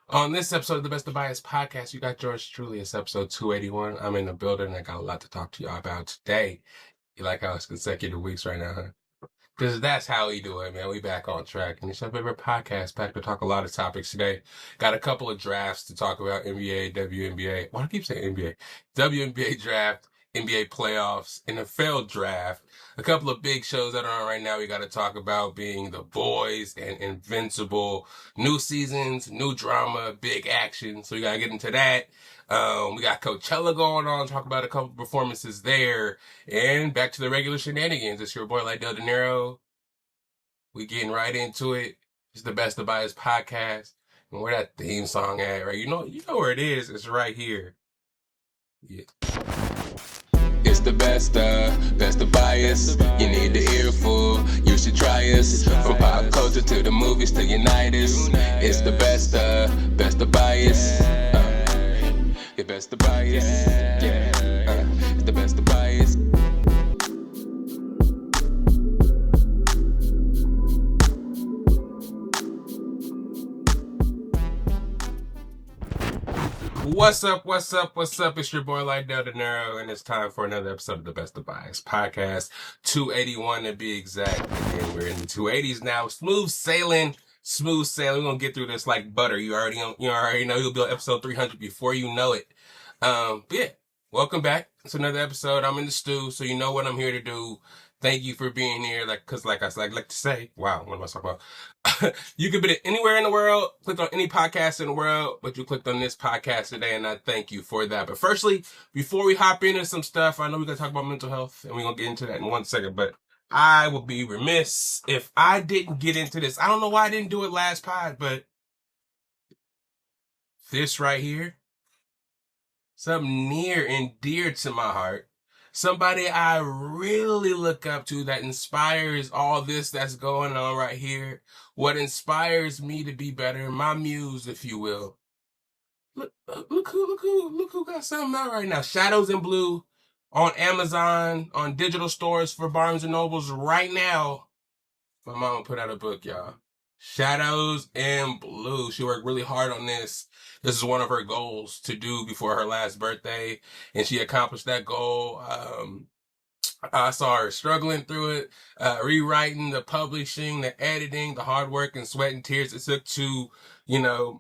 On this episode of the Best of Bias Podcast, you got George truly. It's episode 281. I'm in the building and I got a lot to talk to y'all about today. You like how it's consecutive weeks right now, huh? Because that's how we do it, man. We back on track. And it's your favorite podcast. Back to talk a lot of topics today. Got a couple of drafts to talk about. NBA, WNBA. Why do I keep saying NBA? WNBA Draft, NBA playoffs, NFL Draft. A couple of big shows that are on right now we got to talk about being The Boys and Invincible. New seasons, new drama, big action. So we got to get into that. We got Coachella going on, talk about a couple performances there, and back to the regular shenanigans. It's your boy Lydell Dinero. We getting right into it. It's the Best of Bias Podcast. And where that theme song at, right? You know where it is. It's right here. Yeah. It's the best of bias. You need the earful, you should try us. From pop culture to the movies to unite us. It's the best of bias. The best of bias. Yeah. It's the best of bias. What's up? It's your boy Lydell Dinero, and it's time for another episode of the Best of Bias Podcast. 281 to be exact. Again, we're in the 280s now. Smooth sailing. We're gonna get through this like butter. You already know you'll be on episode 300 before you know it. But yeah, welcome back. It's another episode. I'm in the stew, so you know what I'm here to do. Thank you for being here. Like I like to say, wow, what am I talking about? You could be anywhere in the world, click on any podcast in the world, but you clicked on this podcast today, and I thank you for that. But firstly, before we hop into some stuff, I know we're going to talk about mental health, and we're going to get into that in 1 second, but I would be remiss if I didn't get into this. I don't know why I didn't do it last pod, but this right here, something near and dear to my heart. Somebody I really look up to that inspires all this that's going on right here. What inspires me to be better, my muse, if you will. Look who got something out right now. Shadows in Blue on Amazon, on digital stores for Barnes and Nobles right now. My mama put out a book, y'all. Shadows in Blue. She worked really hard on this. This is one of her goals to do before her last birthday, and she accomplished that goal. I saw her struggling through it, rewriting, the publishing, the editing, the hard work and sweat and tears it took to,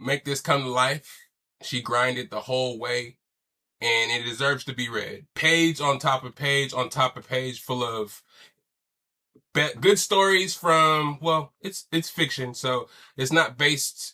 make this come to life. She grinded the whole way, and it deserves to be read. Page on top of page on top of page, full of good stories from, well, it's fiction, so it's not based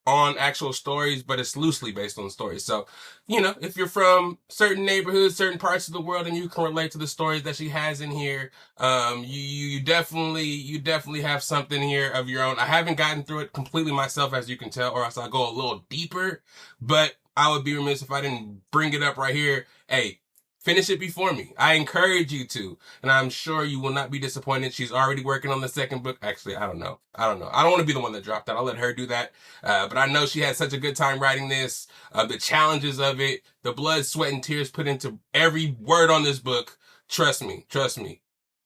on actual stories, but it's loosely based on stories. So, if you're from certain neighborhoods, certain parts of the world, and you can relate to the stories that she has in here, you definitely have something here of your own. I haven't gotten through it completely myself, as you can tell, or else I'll go a little deeper, but I would be remiss if I didn't bring it up right here. Hey, finish it before me. I encourage you to, and I'm sure you will not be disappointed. She's already working on the second book. Actually, I don't know. I don't want to be the one that dropped that. I'll let her do that. But I know she had such a good time writing this. The challenges of it, the blood, sweat, and tears put into every word on this book. Trust me.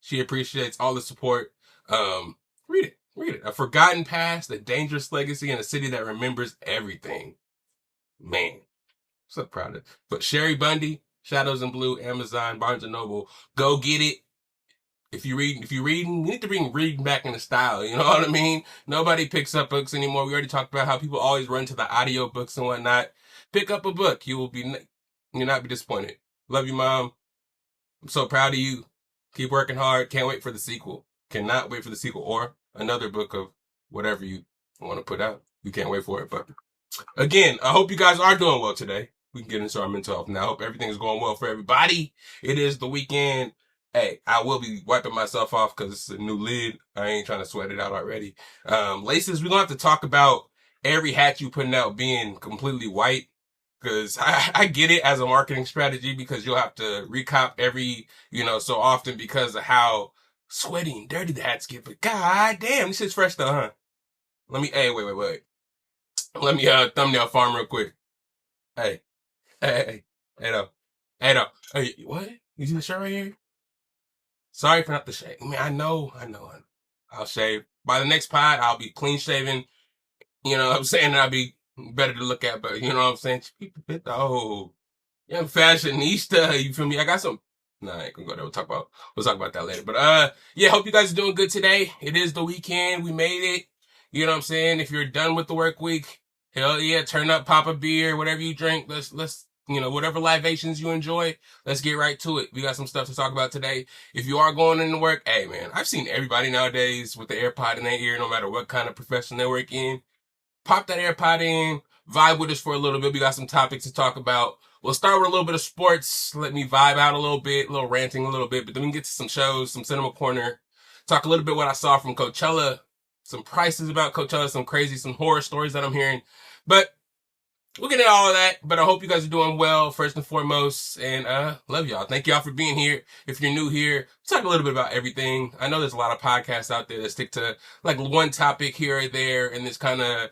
She appreciates all the support. Read it. A forgotten past, a dangerous legacy, and a city that remembers everything. Man, so proud of it. But Sherry Bundy, Shadows in Blue, Amazon, Barnes & Noble. Go get it. If you're reading, you need to bring reading back into style. You know what I mean? Nobody picks up books anymore. We already talked about how people always run to the audio books and whatnot. Pick up a book. You'll not be disappointed. Love you, Mom. I'm so proud of you. Keep working hard. Can't wait for the sequel. Cannot wait for the sequel or another book of whatever you want to put out. You can't wait for it. But again, I hope you guys are doing well today. We can get into our mental health now. I hope everything's going well for everybody. It is the weekend. Hey, I will be wiping myself off because it's a new lid. I ain't trying to sweat it out already. Laces, we're going to have to talk about every hat you putting out being completely white. Because I get it as a marketing strategy because you'll have to recop every, so often because of how sweaty and dirty the hats get. But god damn, this shit's fresh though, huh? Wait. Let me thumbnail farm real quick. Hey, though. Hey, what? You see the shirt right here? Sorry for not the shave. I mean, I know. I'll shave. By the next pod, I'll be clean shaven. You know what I'm saying? I'll be better to look at, but you know what I'm saying? Oh, young fashionista, you feel me? I got some. Nah, I ain't gonna go there. We'll talk about that later. But yeah, hope you guys are doing good today. It is the weekend. We made it. You know what I'm saying? If you're done with the work week, hell yeah, turn up, pop a beer, whatever you drink. Let's whatever libations you enjoy, let's get right to it. We got some stuff to talk about today. If you are going into work, hey man, I've seen everybody nowadays with the AirPod in their ear, no matter what kind of profession they work in. Pop that AirPod in, vibe with us for a little bit. We got some topics to talk about. We'll start with a little bit of sports. Let me vibe out a little bit, a little ranting a little bit, but then we can get to some shows, some cinema corner, talk a little bit what I saw from Coachella, some prices about Coachella, some horror stories that I'm hearing. But we'll get into all of that, but I hope you guys are doing well, first and foremost, and love y'all. Thank y'all for being here. If you're new here, talk a little bit about everything. I know there's a lot of podcasts out there that stick to like one topic here or there, and this kind of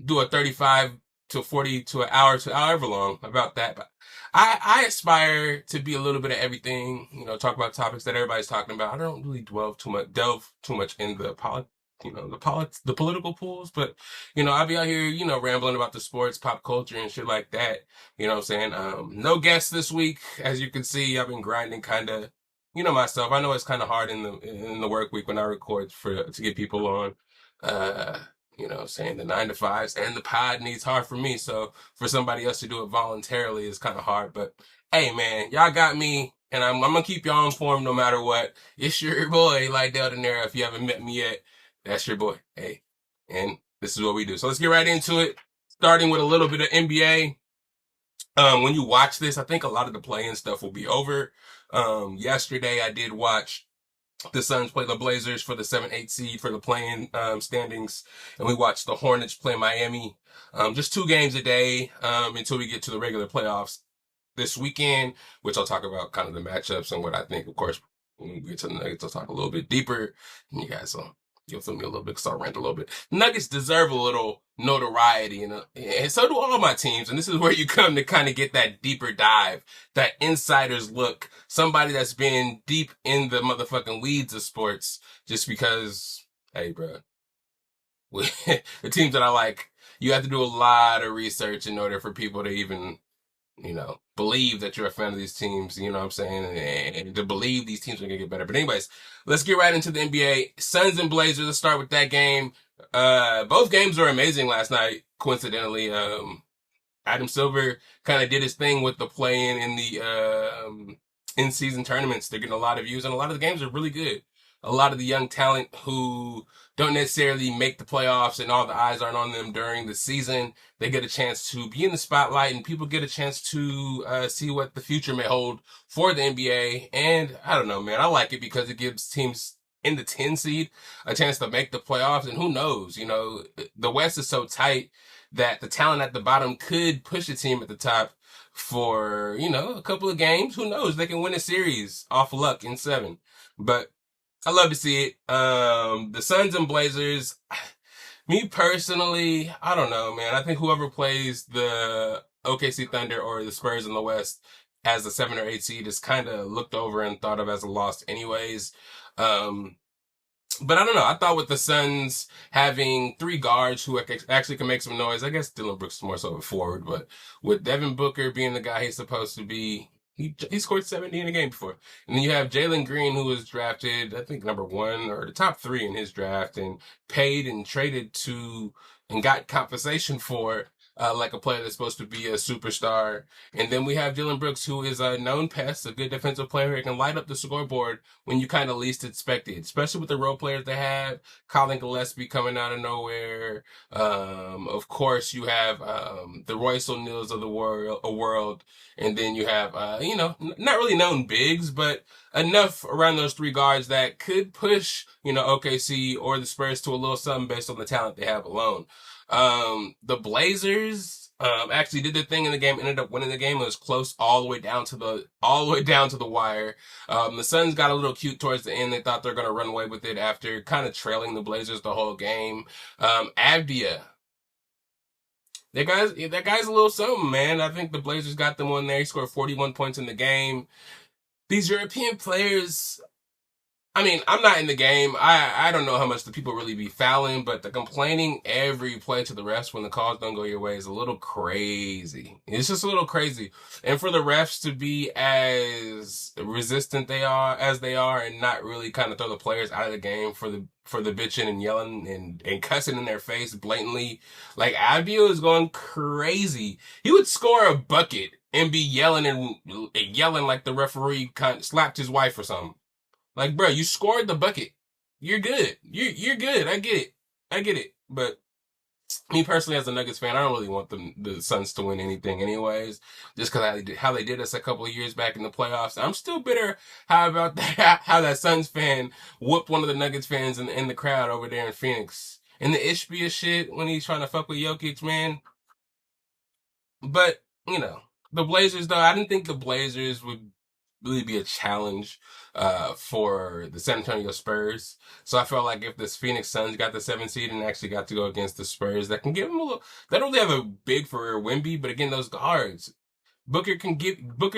do a 35 to 40 to an hour to however long about that. But I aspire to be a little bit of everything, talk about topics that everybody's talking about. I don't really delve too much in the the political pools, but I'll be out here, rambling about the sports, pop culture and shit like that. You know what I'm saying? No guests this week. As you can see, I've been grinding kind of, myself. I know it's kind of hard in the work week when I record to get people on. Saying the 9 to 5s and the pod needs hard for me. So for somebody else to do it voluntarily is kind of hard. But hey, man, y'all got me, and I'm gonna keep y'all informed no matter what. It's your boy Lydell Dinero. If you haven't met me yet, that's your boy. Hey, and this is what we do. So let's get right into it. Starting with a little bit of NBA. When you watch this, I think a lot of the play-in stuff will be over. Yesterday I did watch the Suns play the Blazers for the 7-8 seed for the play-in standings, and we watched the Hornets play Miami. Just 2 games a day until we get to the regular playoffs this weekend, which I'll talk about kind of the matchups and what I think. Of course, when we get to the Nuggets, I'll talk a little bit deeper, and you guys you'll feel me a little bit because I'll rant a little bit. Nuggets deserve a little notoriety, and so do all my teams. And this is where you come to kind of get that deeper dive, that insider's look, somebody that's been deep in the motherfucking weeds of sports. Just because, hey, bro, the teams that I like, you have to do a lot of research in order for people to even believe that you're a fan of these teams, you know what I'm saying? And to believe these teams are going to get better. But anyways, let's get right into the NBA. Suns and Blazers, let's start with that game. Both games were amazing last night, coincidentally. Adam Silver kind of did his thing with the play-in in the in-season tournaments. They're getting a lot of views, and a lot of the games are really good. A lot of the young talent who don't necessarily make the playoffs and all the eyes aren't on them during the season, they get a chance to be in the spotlight, and people get a chance to see what the future may hold for the NBA. And I don't know, man, I like it because it gives teams in the 10 seed a chance to make the playoffs. And who knows, the West is so tight that the talent at the bottom could push a team at the top for, a couple of games. Who knows? They can win a series off luck in 7. But I love to see it. The Suns and Blazers, me personally, I don't know, man. I think whoever plays the OKC Thunder or the Spurs in the West as the 7 or 8 seed is kind of looked over and thought of as a loss anyways. But I don't know. I thought with the Suns having 3 guards who actually can make some noise, I guess Dillon Brooks is more so a forward, but with Devin Booker being the guy he's supposed to be, he scored 70 in a game before. And then you have Jalen Green, who was drafted, I think, number 1 or the top 3 in his draft, and paid and traded to and got compensation for like a player that's supposed to be a superstar. And then we have Dillon Brooks, who is a known pest, a good defensive player who can light up the scoreboard when you kind of least expect it, especially with the role players they have. Colin Gillespie coming out of nowhere. Of course, you have the Royce O'Neals of the world. And then you have, not really known bigs, but enough around those 3 guards that could push, OKC or the Spurs to a little something based on the talent they have alone. The Blazers, actually did their thing in the game, ended up winning the game. It was close all the way down to the wire. The Suns got a little cute towards the end. They thought they're going to run away with it after kind of trailing the Blazers the whole game. Avdia. That guy's a little something, man. I think the Blazers got them on there. He scored 41 points in the game. These European players, I mean, I'm not in the game. I don't know how much the people really be fouling, but the complaining every play to the refs when the calls don't go your way is a little crazy. It's just a little crazy. And for the refs to be as resistant they are and not really kind of throw the players out of the game for the bitching and yelling and cussing in their face blatantly. Like Abdio is going crazy. He would score a bucket and be yelling and yelling like the referee slapped his wife or something. Like, bro, you scored the bucket. You're good. You're good. I get it. I get it. But me personally, as a Nuggets fan, I don't really want the Suns to win anything, anyways. Just because how they did us a couple of years back in the playoffs. I'm still bitter. How about that? How that Suns fan whooped one of the Nuggets fans in the crowd over there in Phoenix. And the Ishbia shit when he's trying to fuck with Jokic, man. But you know, the Blazers though, I didn't think the Blazers would really be a challenge for the San Antonio Spurs. So I felt like if this Phoenix Suns got the 7th seed and actually got to go against the Spurs, that can give them a little. They don't really have a big for Wemby, but again, those guards. Booker's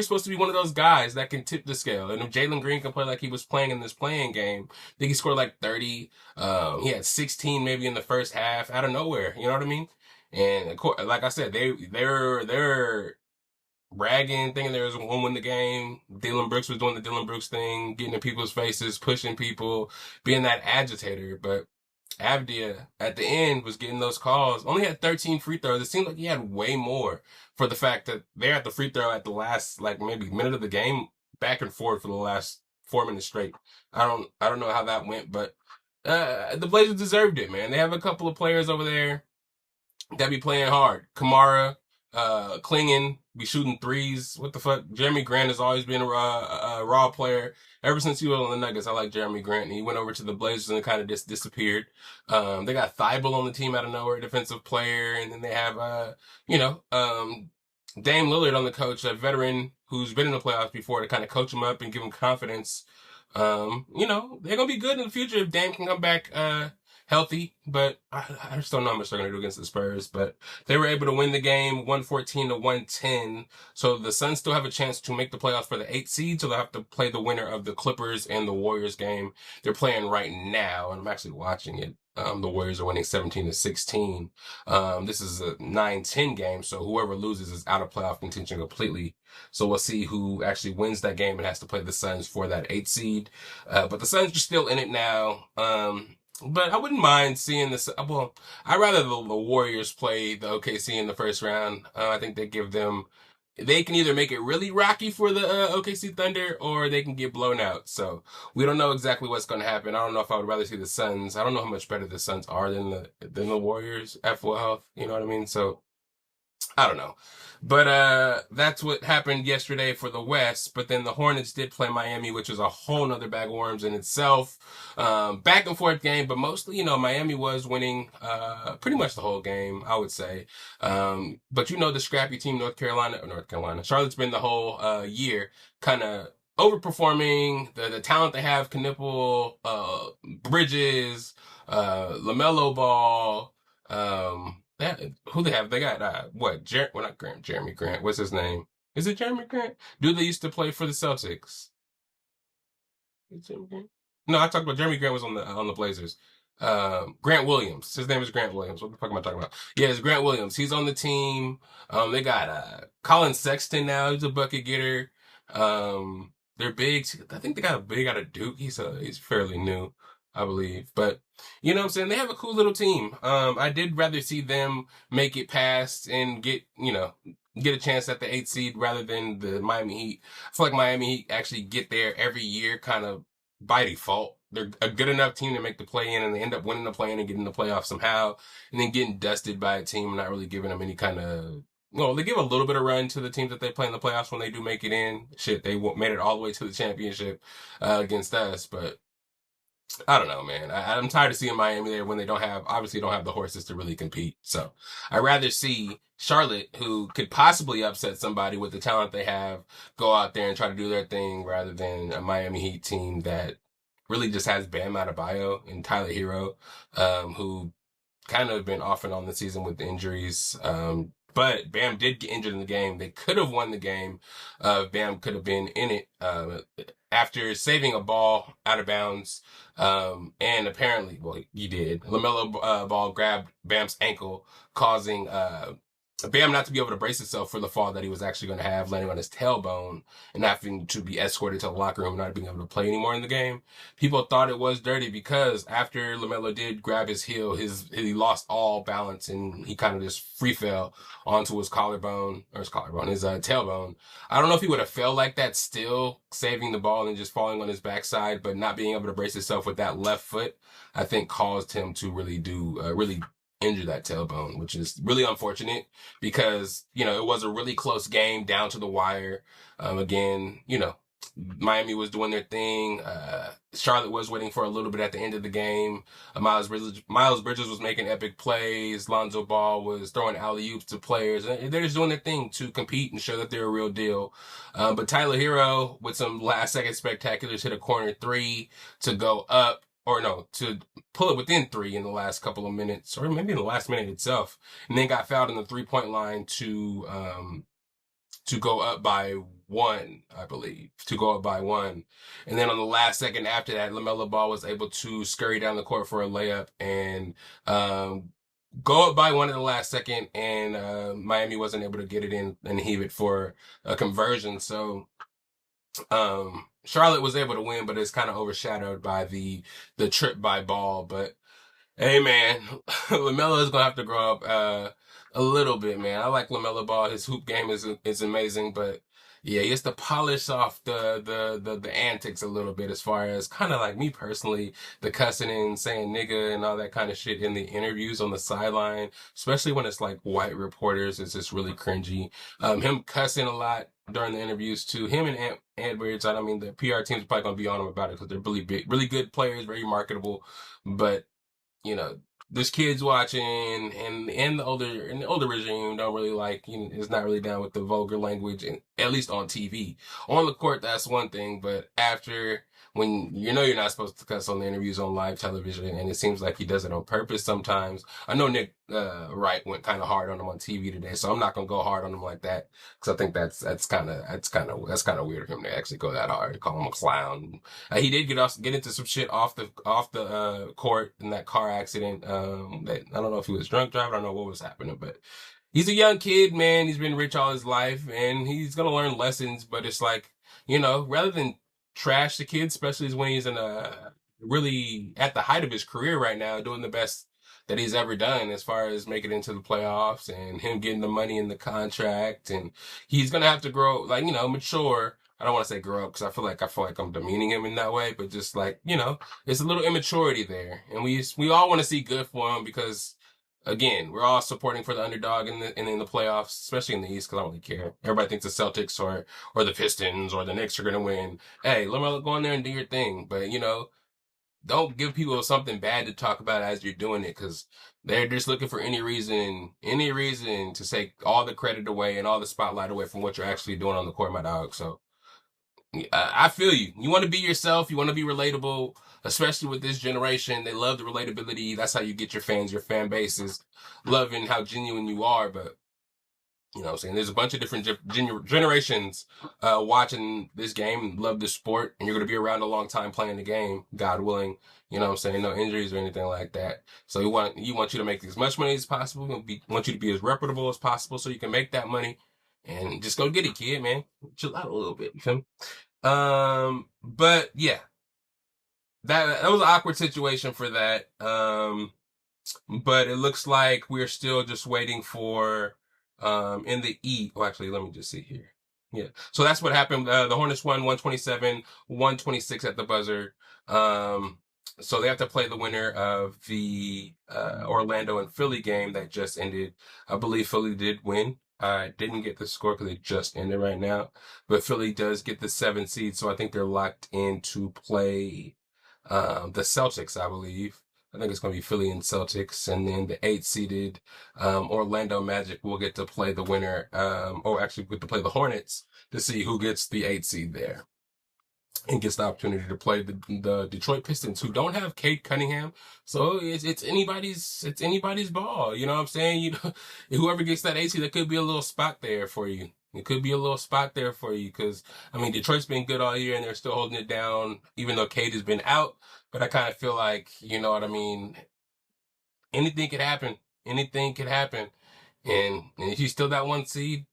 supposed to be one of those guys that can tip the scale. And if Jalen Green can play like he was playing in this playing game, I think he scored like 30. He had 16 maybe in the first half out of nowhere. You know what I mean? And of course, like I said, they're bragging, thinking they was going to win the game. Dylan Brooks was doing the Dylan Brooks thing, getting in people's faces, pushing people, being that agitator. But Avdia at the end was getting those calls. Only had 13 free throws. It seemed like he had way more for the fact that they're at the free throw at the last like maybe minute of the game, back and forth for the last 4 minutes straight. I don't know how that went, but the Blazers deserved it, man. They have a couple of players over there that be playing hard. Kamara, clinging, be shooting threes. What the fuck? Jeremy Grant has always been a raw player. Ever since he was on the Nuggets, I like Jeremy Grant. And he went over to the Blazers and kind of just disappeared. They got Thibault on the team out of nowhere, defensive player. And then they have, Dame Lillard on the coach, a veteran who's been in the playoffs before to kind of coach him up and give him confidence. They're going to be good in the future if Dame can come back, healthy, but I just don't know how much they're going to do against the Spurs. But they were able to win the game 114-110. So the Suns still have a chance to make the playoffs for the 8th seed. So they'll have to play the winner of the Clippers and the Warriors game. They're playing right now, and I'm actually watching it. The Warriors are winning 17-16. This is a 9-10 game, so whoever loses is out of playoff contention completely. So we'll see who actually wins that game and has to play the Suns for that 8th seed. But the Suns are still in it now. But I wouldn't mind seeing this. Well, I'd rather the Warriors play the OKC in the first round. I think they can either make it really rocky for the OKC Thunder or they can get blown out. So we don't know exactly what's going to happen. I don't know if I would rather see the Suns. I don't know how much better the Suns are than the Warriors at full health. You know what I mean? So I don't know. But that's what happened yesterday for the West. But then the Hornets did play Miami, which was a whole nother bag of worms in itself. Back and forth game, but mostly, Miami was winning pretty much the whole game, I would say. But the scrappy team, North Carolina, Charlotte's been the whole year kind of overperforming. The talent they have, Knipple, Bridges, LaMelo Ball, who they have? They got not Grant, Jeremy Grant. What's his name? Is it Jeremy Grant? Dude, they used to play for the Celtics. Is Jeremy Grant? No, I talked about Jeremy Grant was on the Blazers. Grant Williams. His name is Grant Williams. What the fuck am I talking about? Yeah, it's Grant Williams. He's on the team. They got Colin Sexton now. He's a bucket getter. They're big. I think they got a big out of Duke. He's fairly new, I believe. But you know what I'm saying? They have a cool little team. I did rather see them make it past and get a chance at the 8th seed rather than the Miami Heat. I feel like Miami Heat actually get there every year kind of by default. They're a good enough team to make the play-in and they end up winning the play-in and getting the playoffs somehow and then getting dusted by a team and not really giving them any kind of... Well, they give a little bit of run to the teams that they play in the playoffs when they do make it in. Shit, they made it all the way to the championship against us, but I don't know, man. I'm tired of seeing Miami there when they obviously don't have the horses to really compete. So I'd rather see Charlotte, who could possibly upset somebody with the talent they have, go out there and try to do their thing rather than a Miami Heat team that really just has Bam Adebayo and Tyler Hero, who kind of been off and on the season with the injuries. But Bam did get injured in the game. They could have won the game. Bam could have been in it. after saving a ball out of bounds, and apparently, well, he did. LaMelo Ball grabbed Bam's ankle, causing Bam not to be able to brace himself for the fall that he was actually going to have, landing on his tailbone and having to be escorted to the locker room, not being able to play anymore in the game. People thought it was dirty because after LaMelo did grab his heel, he lost all balance and he kind of just free fell onto his tailbone. I don't know if he would have felt like that still saving the ball and just falling on his backside, but not being able to brace himself with that left foot, I think caused him to really injure that tailbone, which is really unfortunate because, it was a really close game down to the wire. Again, Miami was doing their thing. Charlotte was waiting for a little bit at the end of the game. Miles Bridges was making epic plays. Lonzo Ball was throwing alley-oops to players. They're just doing their thing to compete and show that they're a real deal. But Tyler Hero, with some last-second spectaculars, hit a corner three to go up. To pull it within 3 in the last couple of minutes, or maybe in the last minute itself, and then got fouled in the 3-point line to go up by 1, I believe, and then on the last second after that, LaMelo Ball was able to scurry down the court for a layup and go up by 1 at the last second, and Miami wasn't able to get it in and heave it for a conversion. So Charlotte was able to win, but it's kind of overshadowed by the trip by Ball. But hey, man, LaMelo is gonna have to grow up a little bit, man. I like LaMelo Ball. His hoop game is amazing, but yeah, he has to polish off the antics a little bit, as far as kind of like me personally, the cussing and saying nigga and all that kind of shit in the interviews on the sideline, especially when it's like white reporters. It's just really cringy. Him cussing a lot during the interviews too. Him and Edwards, I mean, the PR team's probably gonna be on him about it because they're really big, really good players, very marketable. But there's kids watching, and the older regime don't really like, is not really down with the vulgar language, and at least on TV. On the court, that's one thing, but after, when you're not supposed to cuss on the interviews on live television, and it seems like he does it on purpose sometimes. I know Nick Wright went kind of hard on him on TV today, so I'm not gonna go hard on him like that, because I think that's kind of weird of him to actually go that hard, to call him a clown. He did get into some shit off the court in that car accident. That I don't know if he was drunk driving, I don't know what was happening, but he's a young kid, man. He's been rich all his life, and he's gonna learn lessons. But it's like, rather than trash the kid, especially when he's in really at the height of his career right now, doing the best that he's ever done as far as making it into the playoffs and him getting the money in the contract, and he's gonna have to grow, like, mature. I don't want to say grow up because I feel like I'm demeaning him in that way, but just like, it's a little immaturity there, and we all want to see good for him because, again, we're all supporting for the underdog in the playoffs, especially in the East, because I don't really care. Everybody thinks the Celtics or the Pistons or the Knicks are gonna win. Hey, LaMelo, go in there and do your thing, but don't give people something bad to talk about as you're doing it, because they're just looking for any reason to take all the credit away and all the spotlight away from what you're actually doing on the court, my dog. So I feel you. You want to be yourself. You want to be relatable, especially with this generation. They love the relatability. That's how you get your fans. Your fan base is loving how genuine you are. But, what I'm saying? There's a bunch of different generations watching this game, love this sport, and you're going to be around a long time playing the game, God willing. What I'm saying? No injuries or anything like that. So we want you to make as much money as possible. We want you to be as reputable as possible so you can make that money. And just go get it, kid, man. Chill out a little bit, you feel me? But yeah, that was an awkward situation for that. But it looks like we're still just waiting for, in the E. Oh, actually, let me just see here. Yeah. So that's what happened. The Hornets won 127-126 at the buzzer. So they have to play the winner of the, Orlando and Philly game that just ended. I believe Philly did win. I didn't get the score because it just ended right now, but Philly does get the 7th seed, so I think they're locked in to play the Celtics, I believe. I think it's going to be Philly and Celtics, and then the 8th seeded Orlando Magic will get to play the winner, or actually get to play the Hornets to see who gets the 8th seed there. And gets the opportunity to play the Detroit Pistons, who don't have Kate Cunningham, so it's anybody's ball. You know what I'm saying? Whoever gets that AC, there could be a little spot there for you. It could be a little spot there for you because, I mean, Detroit's been good all year and they're still holding it down, even though Cade has been out. But I kind of feel like, you know what I mean? Anything could happen. Anything could happen. And if you still that one seed,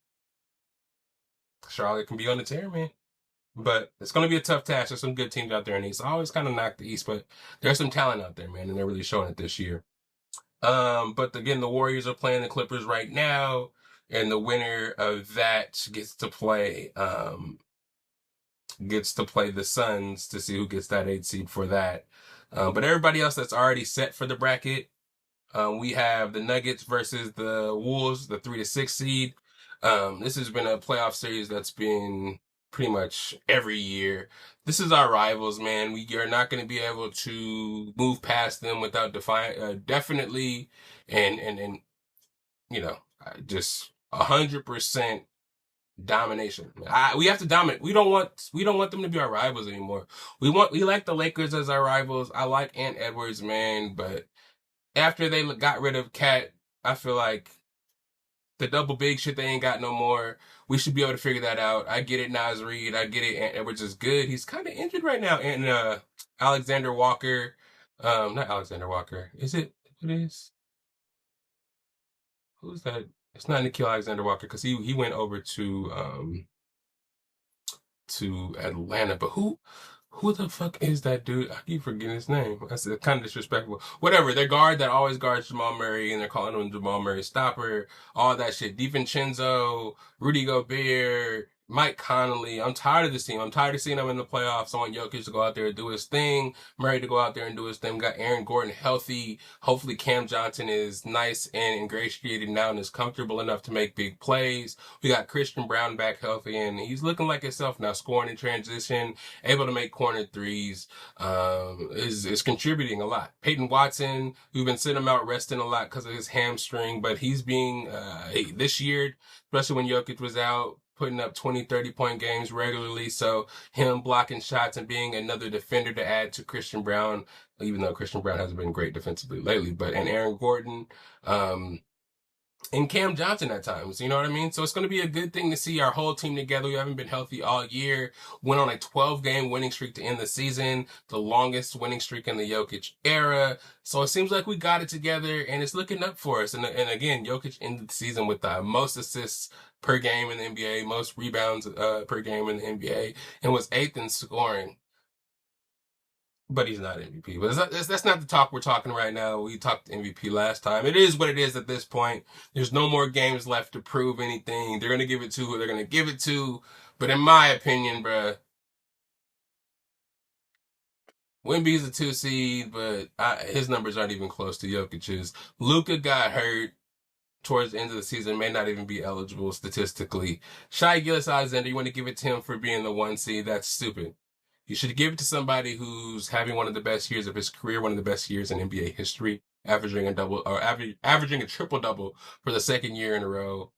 Charlotte can be on the tear, man. But it's going to be a tough task. There's some good teams out there in the East. I always kind of knock the East, but there's some talent out there, man, and they're really showing it this year. But again, the Warriors are playing the Clippers right now, and the winner of that gets to play the Suns to see who gets that 8 seed for that. But everybody else that's already set for the bracket, we have the Nuggets versus the Wolves, the 3 to 6 seed. This has been a playoff series that's been pretty much every year. This is our rivals, man. We are not going to be able to move past them without definitely and you know, just 100% domination. We have to dominate. We don't want them to be our rivals anymore. We like the Lakers as our rivals. I like Ant Edwards, man, but after they got rid of Cat, I feel like the double big shit they ain't got no more. We should be able to figure that out. I get it, Naz Reid. I get it. Ant Edwards is good. He's kind of injured right now. And Alexander Walker, not Alexander Walker. Is it? What is? Who's that? It's not Nikhil Alexander Walker because he went over to Atlanta. But who the fuck is that dude? I keep forgetting his name. That's kind of disrespectful. Whatever. Their guard that always guards Jamal Murray, and they're calling him Jamal Murray stopper. All that shit. DiVincenzo, Rudy Gobert, Mike Conley. I'm tired of this team. I'm tired of seeing them in the playoffs. I want Jokic to go out there and do his thing. Murray to go out there and do his thing. We got Aaron Gordon healthy. Hopefully Cam Johnson is nice and ingratiated now and is comfortable enough to make big plays. We got Christian Brown back healthy, and he's looking like himself now, scoring in transition, able to make corner threes, is contributing a lot. Peyton Watson, we've been sitting him out resting a lot because of his hamstring, but he's being, this year, especially when Jokic was out, putting up 20, 30-point games regularly. So him blocking shots and being another defender to add to Christian Brown, even though Christian Brown hasn't been great defensively lately, and Aaron Gordon, and Cam Johnson at times, you know what I mean? So it's going to be a good thing to see our whole team together. We haven't been healthy all year. Went on a 12-game winning streak to end the season, the longest winning streak in the Jokic era. So it seems like we got it together, and it's looking up for us. And again, Jokic ended the season with the most assists per game in the NBA, most rebounds per game in the NBA, and was 8th in scoring. But he's not MVP. But that's not the talk we're talking right now. We talked MVP last time. It is what it is at this point. There's no more games left to prove anything. They're going to give it to who they're going to give it to. But in my opinion, bruh, Wemby's a 2 seed, but his numbers aren't even close to Jokic's. Luka got hurt towards the end of the season, may not even be eligible statistically. Shai Gilgeous-Alexander, you want to give it to him for being the 1 seed? That's stupid. You should give it to somebody who's having one of the best years of his career, one of the best years in NBA history, averaging a triple double for the 2nd year in a row.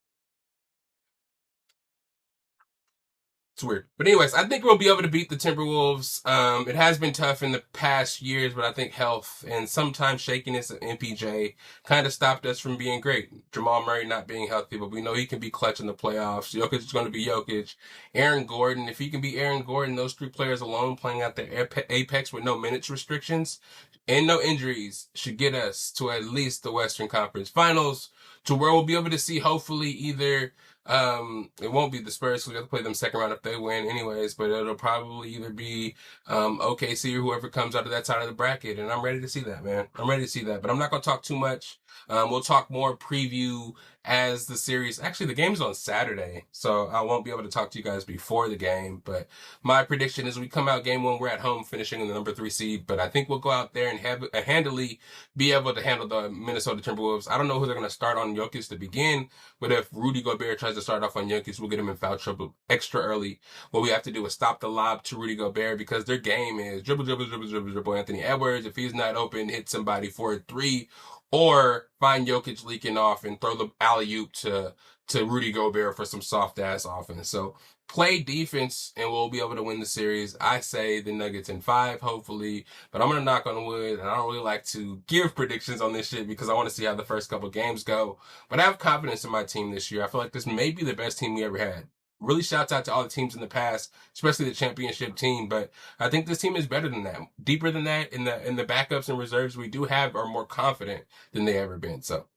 It's weird. But anyways, I think we'll be able to beat the Timberwolves. It has been tough in the past years, but I think health and sometimes shakiness of MPJ kind of stopped us from being great. Jamal Murray not being healthy, but we know he can be clutch in the playoffs. Jokic is going to be Jokic. Aaron Gordon, if he can be Aaron Gordon, those 3 players alone playing at their apex with no minutes restrictions and no injuries should get us to at least the Western Conference Finals, to where we'll be able to see hopefully either it won't be the Spurs because we have to play them 2nd round if they win anyways, but it'll probably either be OKC or whoever comes out of that side of the bracket, and I'm ready to see that, man. I'm ready to see that, but I'm not going to talk too much. We'll talk more preview as the series. Actually, the game's on Saturday, so I won't be able to talk to you guys before the game, but my prediction is we come out game 1, we're at home finishing in the number 3 seed, but I think we'll go out there and handily be able to handle the Minnesota Timberwolves. I don't know who they're going to start on Jokic to begin, but if Rudy Gobert tries to start off on Jokic, we'll get him in foul trouble extra early. What we have to do is stop the lob to Rudy Gobert because their game is dribble, dribble, dribble, dribble, dribble. Anthony Edwards, if he's not open, hit somebody for a 3, or find Jokic leaking off and throw the alley-oop to Rudy Gobert for some soft-ass offense. So play defense and we'll be able to win the series. I say the Nuggets in 5, hopefully, but I'm going to knock on wood, and I don't really like to give predictions on this shit because I want to see how the first couple games go. But I have confidence in my team this year. I feel like this may be the best team we ever had. Really shouts out to all the teams in the past, especially the championship team, but I think this team is better than that, deeper than that. In the backups and reserves we do have are more confident than they ever been. So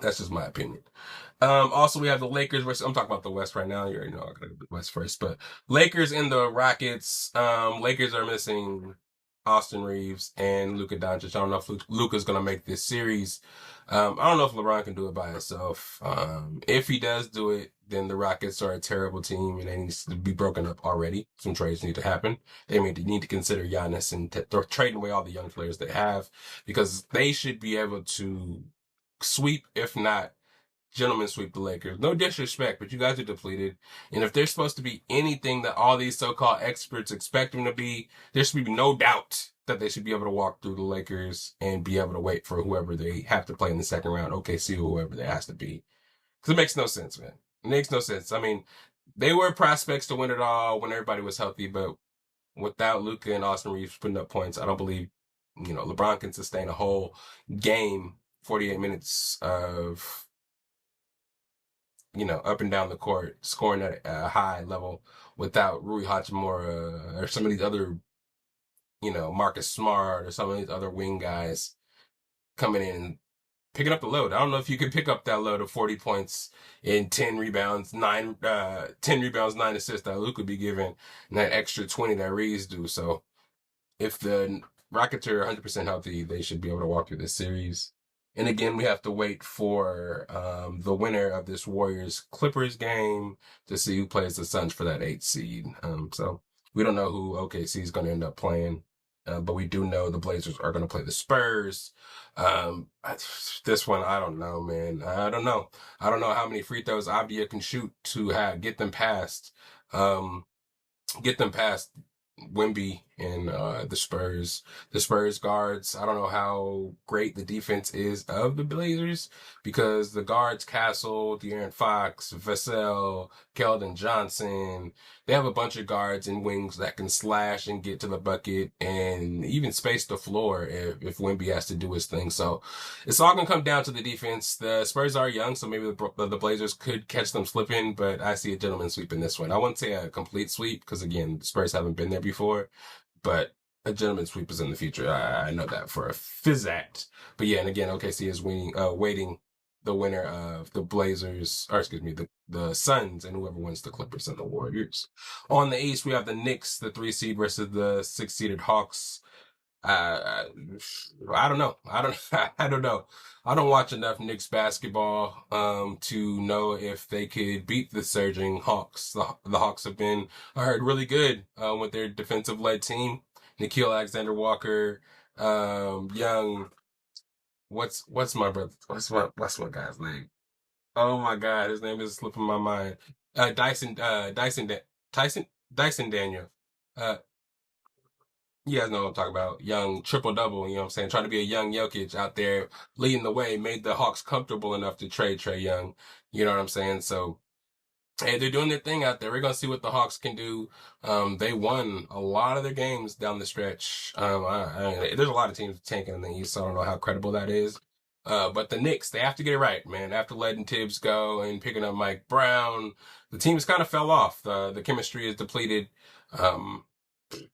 that's just my opinion. Also, we have the Lakers versus, I'm talking about the West right now. You already know I gotta go to the West first, but Lakers and the Rockets. Lakers are missing Austin Reeves and Luka Doncic. I don't know if Luka's gonna make this series. I don't know if LeBron can do it by himself. If he does do it, then the Rockets are a terrible team and they need to be broken up already. Some trades need to happen. They need to consider Giannis and trading away all the young players they have, because they should be able to sweep, if not gentlemen sweep, the Lakers. No disrespect, but you guys are depleted. And if they're supposed to be anything that all these so-called experts expect them to be, there should be no doubt that they should be able to walk through the Lakers and be able to wait for whoever they have to play in the second round, OKC or whoever they has to be. Because it makes no sense, man. It makes no sense. I mean, they were prospects to win it all when everybody was healthy, but without Luka and Austin Reeves putting up points, I don't believe, LeBron can sustain a whole game, 48 minutes of, up and down the court, scoring at a high level without Rui Hachimura or some of these other, Marcus Smart or some of these other wing guys coming in and picking up the load. I don't know if you can pick up that load of 40 points and 10 rebounds, 9 assists that Luka be giving, and that extra 20 that Reeves do. So if the Rockets are 100% healthy, they should be able to walk through this series. And again, we have to wait for the winner of this Warriors-Clippers game to see who plays the Suns for that 8th seed. So we don't know who OKC is going to end up playing, but we do know the Blazers are going to play the Spurs. This one, I don't know, man. I don't know. I don't know how many free throws Avdia can shoot to get them past Wemby and the Spurs. The Spurs guards, I don't know how great the defense is of the Blazers, because the guards, Castle, De'Aaron Fox, Vassell, Keldon Johnson, they have a bunch of guards and wings that can slash and get to the bucket and even space the floor if Wemby has to do his thing. So it's all going to come down to the defense. The Spurs are young, so maybe the Blazers could catch them slipping, but I see a gentleman sweep in this one. I wouldn't say a complete sweep because, again, the Spurs haven't been there before, but a gentleman sweep is in the future. I know that for a fizzat. But yeah, and again, OKC is waiting the winner of the Blazers, or excuse me, the Suns, and whoever wins the Clippers and the Warriors. On the East, we have the Knicks, the 3 seed versus the 6 seeded Hawks. I don't know. I don't know. I don't watch enough Knicks basketball to know if they could beat the surging Hawks. The Hawks have been, I heard, really good with their defensive led team. Nickeil Alexander-Walker, young. What's my brother? What's my guy's name? Oh my God, his name is slipping my mind. Dyson Daniel. Uh, You guys know what I'm talking about. Young triple double, you know what I'm saying? Trying to be a young Jokic out there leading the way, made the Hawks comfortable enough to trade Trae Young. You know what I'm saying? So, hey, they're doing their thing out there. We're going to see what the Hawks can do. They won a lot of their games down the stretch. There's a lot of teams tanking in the East, so I don't know how credible that is. But the Knicks, they have to get it right, man. After letting Tibbs go and picking up Mike Brown, the teams kind of fell off. The chemistry is depleted.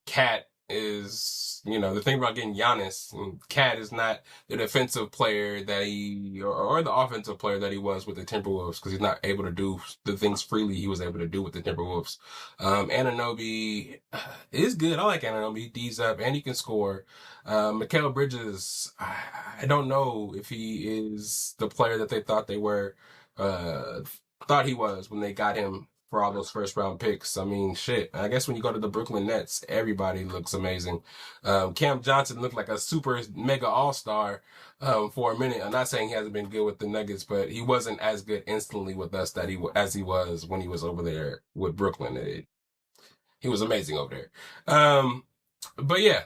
Cat is, the thing about getting Giannis, Cat is not the defensive player that or the offensive player that he was with the Timberwolves, because he's not able to do the things freely he was able to do with the Timberwolves. Anunoby is good. I like Anunoby. He D's up and he can score. Mikal Bridges, I don't know if he is the player that they thought he was when they got him for all those first round picks. I mean, shit. I guess when you go to the Brooklyn Nets, everybody looks amazing. Cam Johnson looked like a super mega all-star for a minute. I'm not saying he hasn't been good with the Nuggets, but he wasn't as good instantly with us as he was when he was over there with Brooklyn. He was amazing over there. But yeah,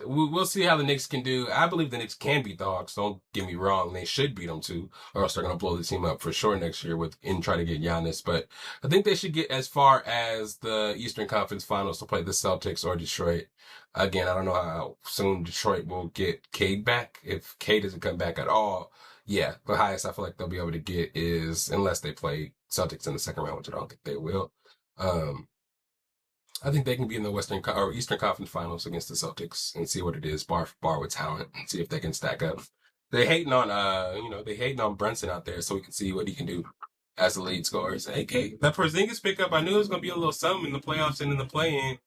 we'll see how the Knicks can do. I believe the Knicks can beat the Hawks. Don't get me wrong; they should beat them too, or else they're going to blow the team up for sure next year and try to get Giannis. But I think they should get as far as the Eastern Conference Finals to play the Celtics or Detroit. Again, I don't know how soon Detroit will get Cade back. If Cade doesn't come back at all, yeah, the highest I feel like they'll be able to get is, unless they play Celtics in the second round, which I don't think they will. I think they can be in the Western or Eastern Conference Finals against the Celtics and see what it is, bar with talent, and see if they can stack up. They hating on they hating on Brunson out there, so we can see what he can do as the lead scorer. Say, hey, that Porzingis pickup, I knew it was gonna be a little something in the playoffs and in the play-in.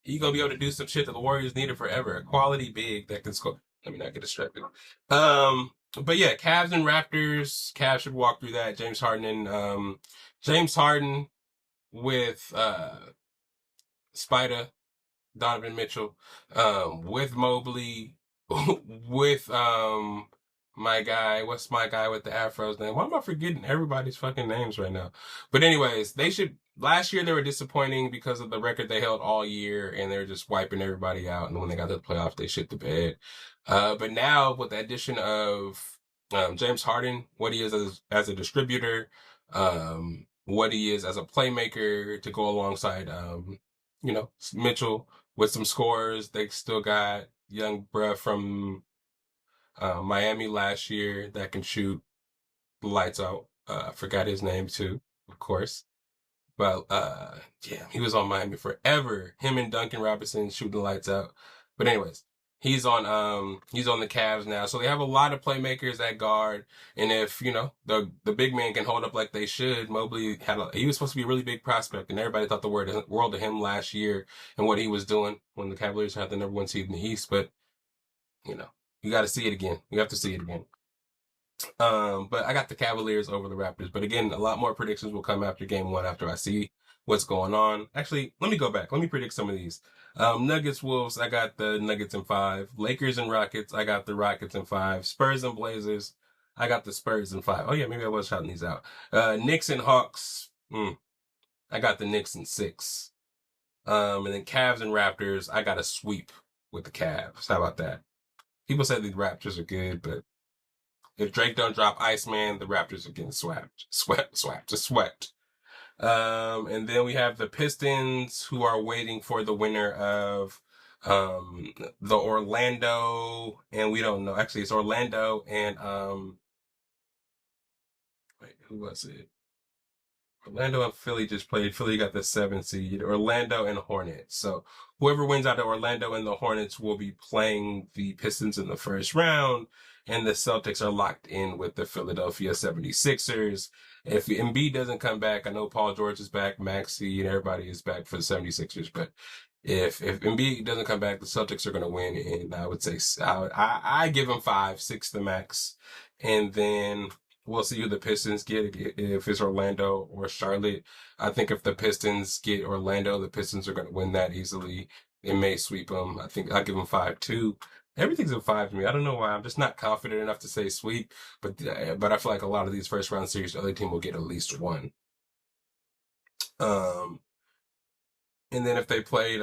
He's gonna be able to do some shit that the Warriors needed forever. A quality big that can score. Let me not get distracted. But yeah, Cavs and Raptors. Cavs should walk through that. James Harden with Spider, Donovan Mitchell, with Mobley, with what's my guy with the Afro's name? Why am I forgetting everybody's fucking names right now? But anyways, last year they were disappointing because of the record they held all year, and they were just wiping everybody out, and when they got to the playoffs, they shit the bed. But now, with the addition of James Harden, what he is as a distributor, what he is as a playmaker to go alongside Mitchell with some scores. They still got young bruh from Miami last year that can shoot lights out. I forgot his name too, of course. But yeah, he was on Miami forever. Him and Duncan Robinson shooting lights out. But anyways, he's on the Cavs now. So they have a lot of playmakers at guard. And if, the big man can hold up like they should, Mobley he was supposed to be a really big prospect, and everybody thought the world of him last year and what he was doing when the Cavaliers had the number 1 seed in the East. But, you got to see it again. You have to see it again. But I got the Cavaliers over the Raptors. But again, a lot more predictions will come after game 1 after I see what's going on. Actually, let me go back. Let me predict some of these. Nuggets, Wolves, I got the Nuggets in 5. Lakers and Rockets, I got the Rockets in 5. Spurs and Blazers, I got the Spurs in 5. Oh yeah, maybe I was shouting these out. Knicks and Hawks, I got the Knicks in 6. And then Cavs and Raptors, I got a sweep with the Cavs. How about that? People say the Raptors are good, but if Drake don't drop Iceman, the Raptors are getting swept. And then we have the Pistons, who are waiting for the winner of the Orlando, and we don't know. Actually, it's Orlando and who was it? Orlando and Philly just played. Philly got the 7th seed. Orlando and Hornets. So whoever wins out of Orlando and the Hornets will be playing the Pistons in the first round. And the Celtics are locked in with the Philadelphia 76ers. If Embiid doesn't come back, I know Paul George is back, Maxey, and everybody is back for the 76ers. But if Embiid doesn't come back, the Celtics are going to win. And I would say I give them 5, 6 the max. And then we'll see who the Pistons get, if it's Orlando or Charlotte. I think if the Pistons get Orlando, the Pistons are going to win that easily. It may sweep them. I think I'll give them 5-2. Everything's a 5 to me. I don't know why. I'm just not confident enough to say sweep, but I feel like a lot of these first round series, the other team will get at least 1. And then if they played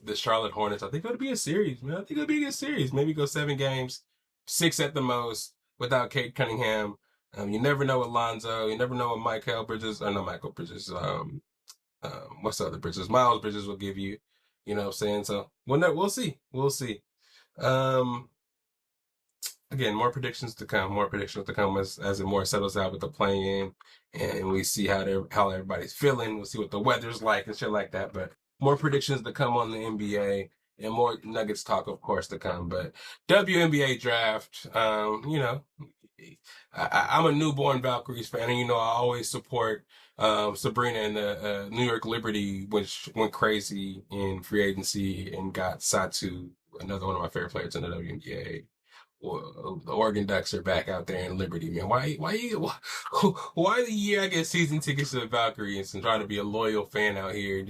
the Charlotte Hornets, I think it'll be a series, man. I think it'll be a good series. Maybe go 7 games, 6 at the most, without Kate Cunningham. You never know with Lonzo. You never know what Michael Bridges. What's the other Bridges? Miles Bridges will give you. You know what I'm saying? So, we'll see. We'll see. Again, more predictions to come as it more settles out with the play-in, and we see how everybody's feeling. We'll see what the weather's like and shit like that. But more predictions to come on the NBA, and more Nuggets talk, of course, to come. But WNBA Draft, I'm a newborn Valkyries fan, and I always support Sabrina and the New York Liberty, which went crazy in free agency and got Satu, another one of my favorite players in the WNBA. Well, the Oregon Ducks are back out there in Liberty, man. Why the year I get season tickets to the Valkyries and trying to be a loyal fan out here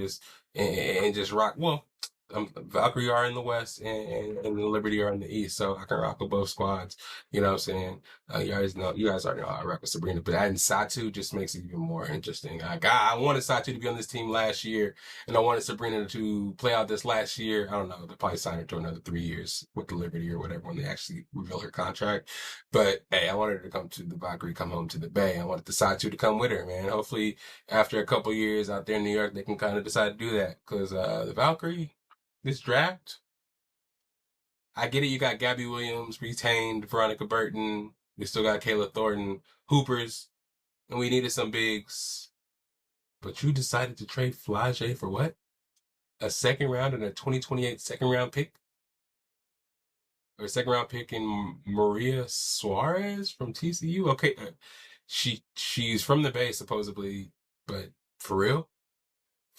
and just rock? Well, Valkyrie are in the West and the Liberty are in the East, so I can rock with both squads. You know what I'm saying? You guys already know I rock with Sabrina, but adding Satu just makes it even more interesting. I wanted Satu to be on this team last year, and I wanted Sabrina to play out this last year. I don't know, they'll probably sign her to another 3 years with the Liberty or whatever when they actually reveal her contract. But hey, I wanted her to come to the Valkyrie, come home to the Bay. I wanted the Satu to come with her, man. Hopefully, after a couple years out there in New York, they can kind of decide to do that because the Valkyrie. This draft, I get it. You got Gabby Williams, retained Veronica Burton. We still got Kayla Thornton, Hoopers, and we needed some bigs. But you decided to trade Flage for what? A second round and a 2028 second round pick? Or a second round pick in Maria Suarez from TCU? Okay, she's from the Bay supposedly, but for real?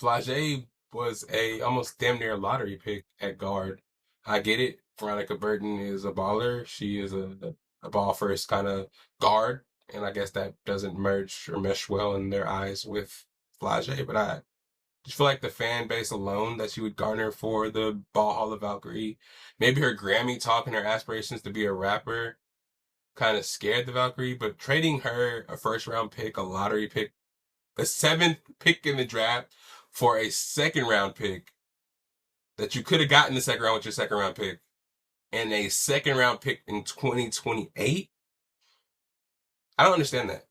Flage was a almost damn near lottery pick at guard. I get it. Veronica Burton is a baller. She is a ball first kind of guard, and I guess that doesn't merge or mesh well in their eyes with Flage. But I just feel like the fan base alone that she would garner for the Ball Hall of Valkyrie, maybe her Grammy talk and her aspirations to be a rapper, kind of scared the Valkyrie. But trading her a first round pick, a lottery pick, a seventh pick in the draft for a second round pick that you could have gotten the second round with your second round pick and a second round pick in 2028. I don't understand that.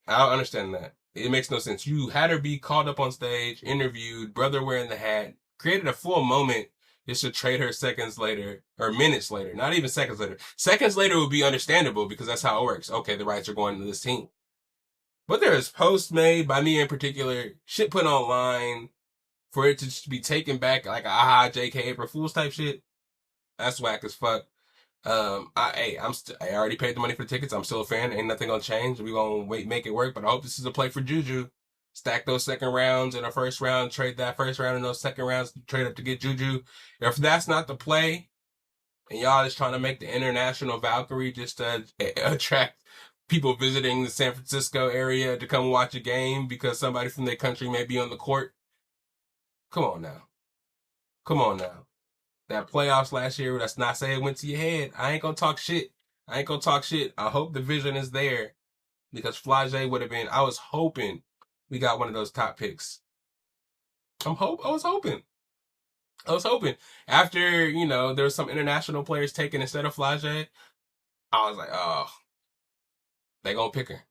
I don't understand that. It makes no sense. You had her be called up on stage, interviewed, brother wearing the hat, created a full moment just to trade her seconds later, or minutes later, not even seconds later. Seconds later would be understandable because that's how it works. Okay, the rights are going to this team. But there is posts made by me in particular, shit put online for it to just be taken back like a JK April Fools type shit. That's whack as fuck. I already paid the money for the tickets. I'm still a fan. Ain't nothing gonna change. We gonna make it work. But I hope this is a play for Juju. Stack those second rounds in a first round. Trade that first round in those second rounds. Trade up to get Juju. If that's not the play, and y'all is trying to make the international Valkyrie just to attract people visiting the San Francisco area to come watch a game because somebody from their country may be on the court. Come on now. Come on now. That playoffs last year, that's not saying it went to your head. I ain't gonna talk shit. I hope the vision is there because Flage would have been, I was hoping we got one of those top picks. I was hoping. After, there was some international players taken instead of Flage, I was like, oh, they gonna pick her.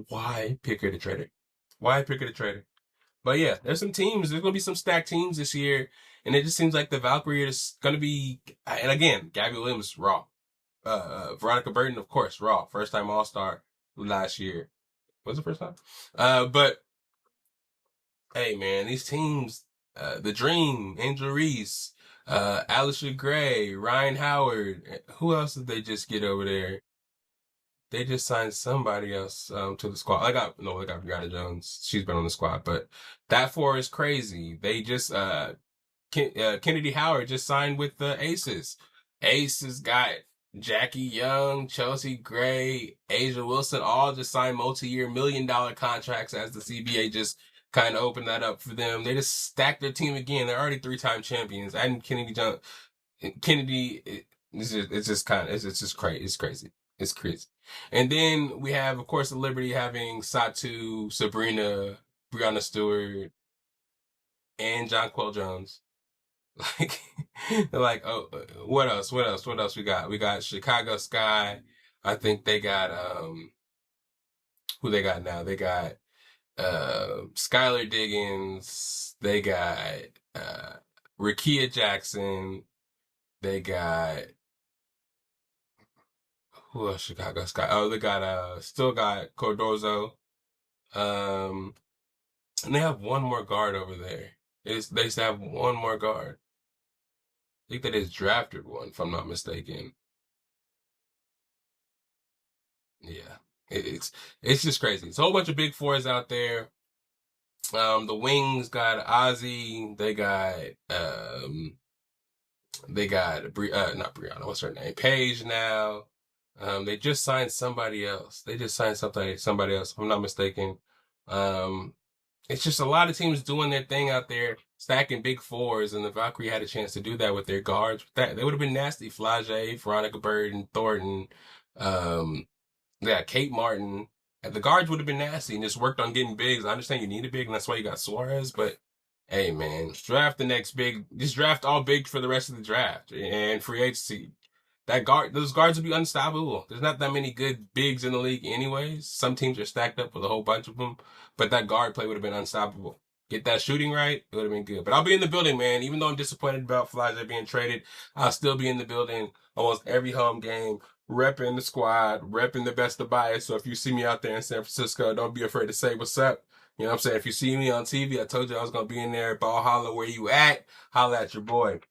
Why pick her to trade her? Why pick her to trade her? But yeah, there's some teams. There's going to be some stacked teams this year. And it just seems like the Valkyrie is going to be, and again, Gabby Williams, raw. Veronica Burton, of course, raw. First time All-Star last year. Was it first time? But, hey man, these teams, The Dream, Angel Reese, Alicia Gray, Ryan Howard. Who else did they just get over there? They just signed somebody else to the squad. They got Brianna Jones. She's been on the squad, but that four is crazy. They just Kennedy Howard just signed with the Aces. Aces got Jackie Young, Chelsea Gray, Asia Wilson, all just signed multi-year $1 million contracts as the CBA just kind of opened that up for them. They just stacked their team again. They're already 3-time champions. Adding Kennedy, it's just crazy. It's crazy. It's crazy. And then we have, of course, the Liberty having Satu, Sabrina, Breonna Stewart, and Jonquel Jones. Oh, what else we got? We got Chicago Sky. I think they got, who they got now? They got, Skylar Diggins. They got, Rakia Jackson. They got, who else Chicago Sky? Oh, they got, still got Cordozo. And they have one more guard over there. They used to have one more guard. I think they just drafted one, if I'm not mistaken. Yeah. It's just crazy. It's a whole bunch of big fours out there. The Wings got Ozzy. They got not Brianna, what's her name? Paige now. They just signed somebody else. Somebody else, if I'm not mistaken. It's just a lot of teams doing their thing out there. stacking big fours, and the Valkyrie had a chance to do that with their guards. That they would have been nasty. Flage, Veronica Bird, and Thornton. Um, yeah, Kate Martin. And the guards would have been nasty and just worked on getting bigs. I understand you need a big, and that's why you got Suarez. But hey, man, draft the next big. Just draft all big for the rest of the draft and free agency. Those guards will be unstoppable. There's not that many good bigs in the league, anyways. Some teams are stacked up with a whole bunch of them, but that guard play would have been unstoppable. Get that shooting right, it would have been good. But I'll be in the building, man. Even though I'm disappointed about Flage being traded, I'll still be in the building almost every home game, repping the squad, repping the best of Bias. So if you see me out there in San Francisco, don't be afraid to say what's up. You know what I'm saying? If you see me on TV, I told you I was going to be in there. Ball holla, where you at? Holla at your boy.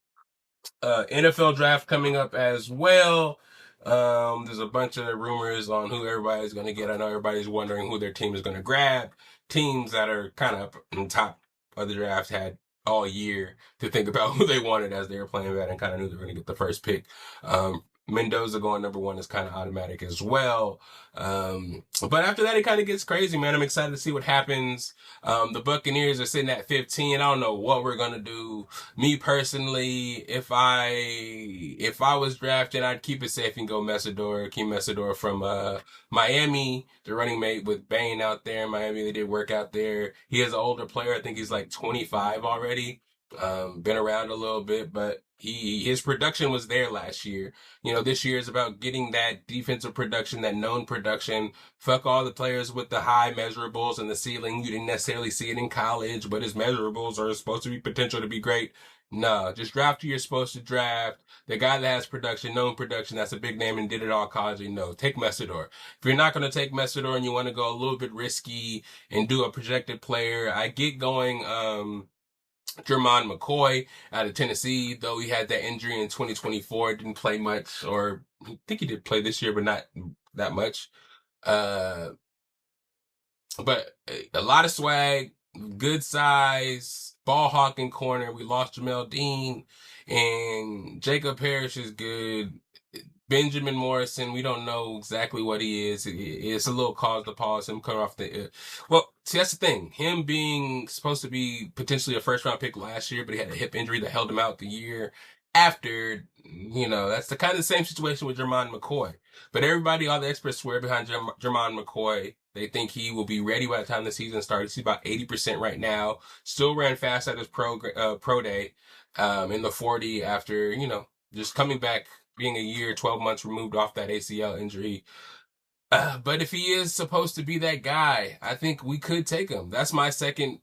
NFL draft coming up as well. There's a bunch of rumors on who everybody's going to get. I know everybody's wondering who their team is going to grab. Teams that are kind of on top of the draft had all year to think about who they wanted as they were playing that and kind of knew they were going to get the first pick. Mendoza going number one is kind of automatic as well. But after that, it kind of gets crazy, man. I'm excited to see what happens. The Buccaneers are sitting at 15. I don't know what we're going to do. Me personally, if I was drafted, I'd keep it safe and go Messidor. Keep Messidor from, Miami, the running mate with Bain out there in Miami. They did work out there. He is an older player. I think he's like 25 already. Been around a little bit, but his production was there last year. You know, this year is about getting that defensive production, that known production. Fuck all the players with the high measurables and the ceiling. You didn't necessarily see it in college, but his measurables are supposed to be potential to be great. No, just draft who you're supposed to draft. The guy that has production, known production, that's a big name and did it all college. No, take Messidor. If you're not going to take Messidor and you want to go a little bit risky and do a projected player, I get going, Jermon McCoy out of Tennessee, though he had that injury in 2024, didn't play much, or I think he did play this year, but not that much. But a lot of swag, good size, ball hawking corner. We lost Jamel Dean, and Jacob Parrish is good. Benjamin Morrison, we don't know exactly what he is. It's a little cause to pause. Him coming off the, well, see, that's the thing. Him being supposed to be potentially a first round pick last year, but he had a hip injury that held him out the year after. You know, that's the kind of the same situation with Jermon McCoy. But everybody, all the experts swear behind Jermon McCoy. They think he will be ready by the time the season starts. He's about 80% right now. Still ran fast at his pro day, in the 40 after, you know, just coming back, being a year, 12 months removed off that ACL injury. But if he is supposed to be that guy, I think we could take him. That's my second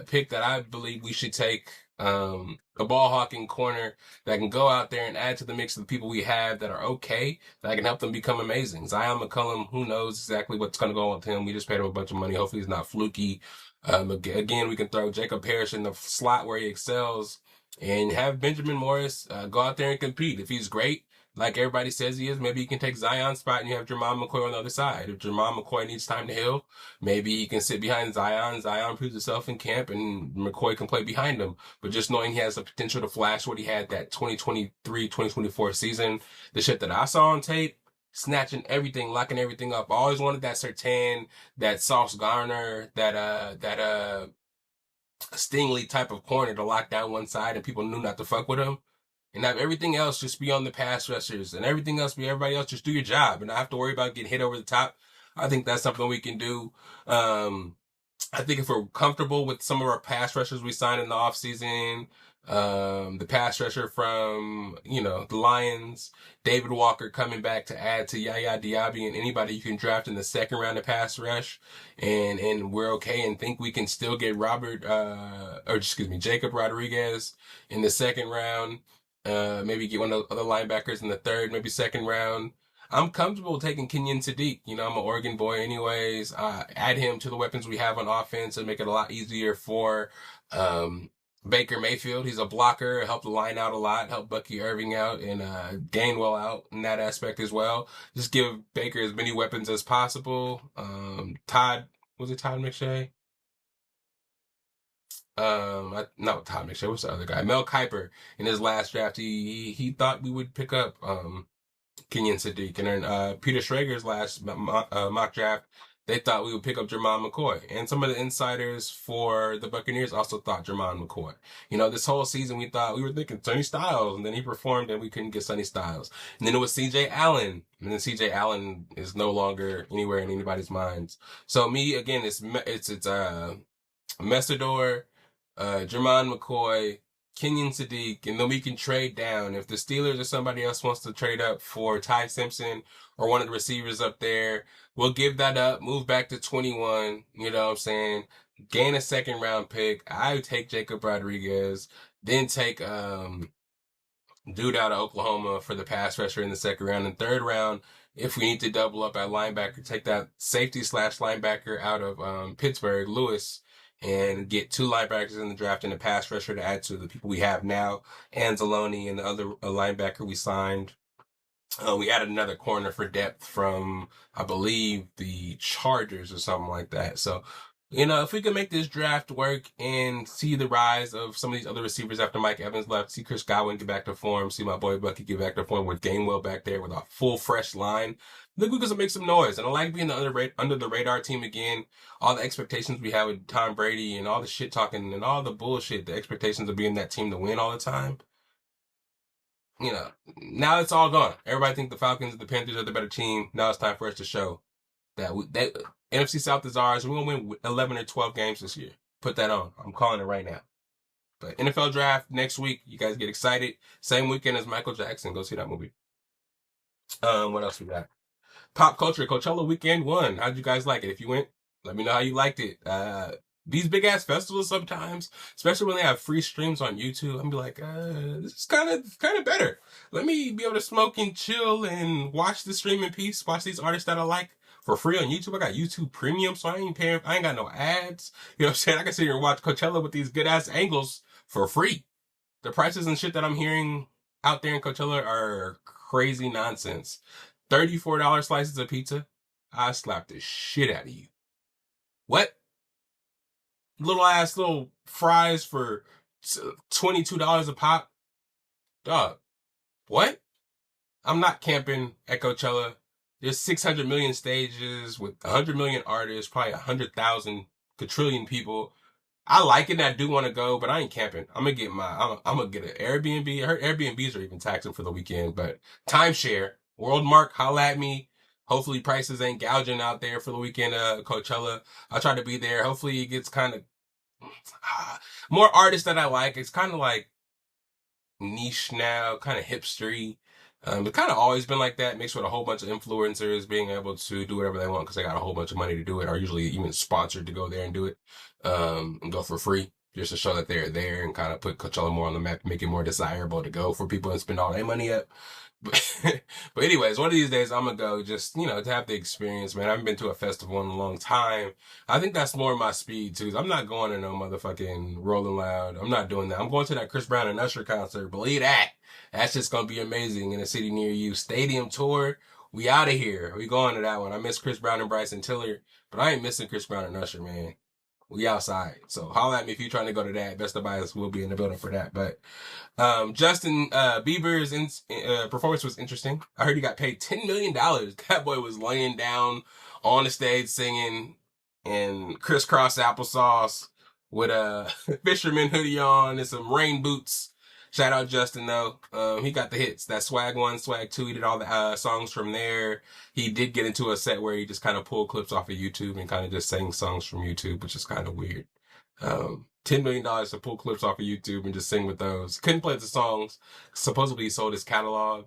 pick that I believe we should take. A ball hawking corner that can go out there and add to the mix of the people we have that are okay, that can help them become amazing. Zion McCollum, who knows exactly what's going to go on with him. We just paid him a bunch of money. Hopefully he's not fluky. Again, we can throw Jacob Parrish in the slot where he excels and have Benjamin Morris go out there and compete. If he's great, like everybody says he is, maybe he can take Zion's spot and you have Jermon McCoy on the other side. If Jermon McCoy needs time to heal, maybe he can sit behind Zion. Zion proves himself in camp and McCoy can play behind him. But just knowing he has the potential to flash what he had that 2023, 2024 season, the shit that I saw on tape, snatching everything, locking everything up. I always wanted that Sertan, that Sauce Garner, that Stingley type of corner to lock down one side and people knew not to fuck with him. And have everything else just be on the pass rushers and everything else be everybody else just do your job and not have to worry about getting hit over the top. I think that's something we can do. I think if we're comfortable with some of our pass rushers we signed in the offseason, the pass rusher from, you know, the Lions, David Walker coming back to add to Yaya Diaby and anybody you can draft in the second round of pass rush. And we're okay and think we can still get Jacob Rodriguez in the second round. Maybe get one of the other linebackers in the third, maybe second round. I'm comfortable taking Kenyon Sadiq. You know, I'm an Oregon boy anyways. Add him to the weapons we have on offense and make it a lot easier for Baker Mayfield. He's a blocker, helped the line out a lot, helped Bucky Irving out and Gainwell out in that aspect as well. Just give Baker as many weapons as possible. Todd McShay? Not Todd McShay, what's the other guy? Mel Kiper in his last draft, he thought we would pick up Kenyon Sadiq. And then Peter Schrager's last mock draft, they thought we would pick up Jermon McCoy. And some of the insiders for the Buccaneers also thought Jermon McCoy. This whole season we were thinking Sonny Styles, and then he performed and we couldn't get Sonny Styles. And then it was CJ Allen. And then CJ Allen is no longer anywhere in anybody's minds. So me, again, it's Messidor, Jermon McCoy, Kenyon Sadiq, and then we can trade down. If the Steelers or somebody else wants to trade up for Ty Simpson or one of the receivers up there, we'll give that up, move back to 21, you know what I'm saying? Gain a second round pick. I would take Jacob Rodriguez, then take dude out of Oklahoma for the pass rusher in the second round. And third round, if we need to double up at linebacker, take that safety / linebacker out of Pittsburgh, Lewis, and get 2 linebackers in the draft and a pass rusher to add to the people we have now. Anzalone and the other linebacker we signed. We added another corner for depth from, I believe, the Chargers or something like that. So, if we can make this draft work and see the rise of some of these other receivers after Mike Evans left, see Chris Godwin get back to form, see my boy Bucky get back to form with Gainwell back there with a full, fresh line, I think we can make some noise. And I like being the under the radar team again. All the expectations we have with Tom Brady and all the shit talking and all the bullshit, the expectations of being that team to win all the time. Now it's all gone. Everybody think the Falcons and the Panthers are the better team. Now it's time for us to show that NFC South is ours. We're going to win 11 or 12 games this year. Put that on. I'm calling it right now. But NFL draft next week. You guys get excited. Same weekend as Michael Jackson. Go see that movie. What else we got? Pop culture. Coachella Weekend 1. How'd you guys like it? If you went, let me know how you liked it. These big ass festivals sometimes, especially when they have free streams on YouTube, I'm be like, this is kind of better. Let me be able to smoke and chill and watch the stream in peace. Watch these artists that I like for free on YouTube. I got YouTube Premium, so I ain't got no ads. You know what I'm saying? I can sit here and watch Coachella with these good ass angles for free. The prices and shit that I'm hearing out there in Coachella are crazy nonsense. $34 slices of pizza. I slap the shit out of you. What? Little fries for $22 a pop. Dog. What? I'm not camping at Coachella. There's 600 million stages with 100 million artists, probably 100,000 quadrillion people. I like it and I do want to go, but I ain't camping. I'm gonna get an Airbnb. I heard Airbnbs are even taxing for the weekend, but timeshare, Worldmark, holla at me. Hopefully prices ain't gouging out there for the weekend Coachella. I'll try to be there. Hopefully it gets kind of more artists that I like. It's kind of like niche now, kind of hipstery. It's kind of always been like that, mixed with a whole bunch of influencers being able to do whatever they want because they got a whole bunch of money to do it, or usually even sponsored to go there and do it, and go for free, just to show that they're there and kind of put Coachella more on the map, make it more desirable to go for people and spend all their money up. But anyways, one of these days I'm gonna go just, to have the experience, man. I haven't been to a festival in a long time. I think that's more my speed too. I'm not going to no motherfucking Rolling Loud. I'm not doing that. I'm going to that Chris Brown and Usher concert. Believe that. That's just gonna be amazing in a city near you. Stadium tour. We out of here. We going to that one. I miss Chris Brown and Bryson Tiller, but I ain't missing Chris Brown and Usher, man. We outside. So holla at me if you're trying to go to that. Best of Bias will be in the building for that. But Justin Bieber's performance was interesting. I heard he got paid $10 million. That boy was laying down on the stage singing in crisscross applesauce with a fisherman hoodie on and some rain boots. Shout out Justin though. He got the hits. That Swag 1, Swag 2, he did all the songs from there. He did get into a set where he just kind of pulled clips off of YouTube and kind of just sang songs from YouTube, which is kind of weird. $10 million to pull clips off of YouTube and just sing with those. Couldn't play the songs. Supposedly he sold his catalog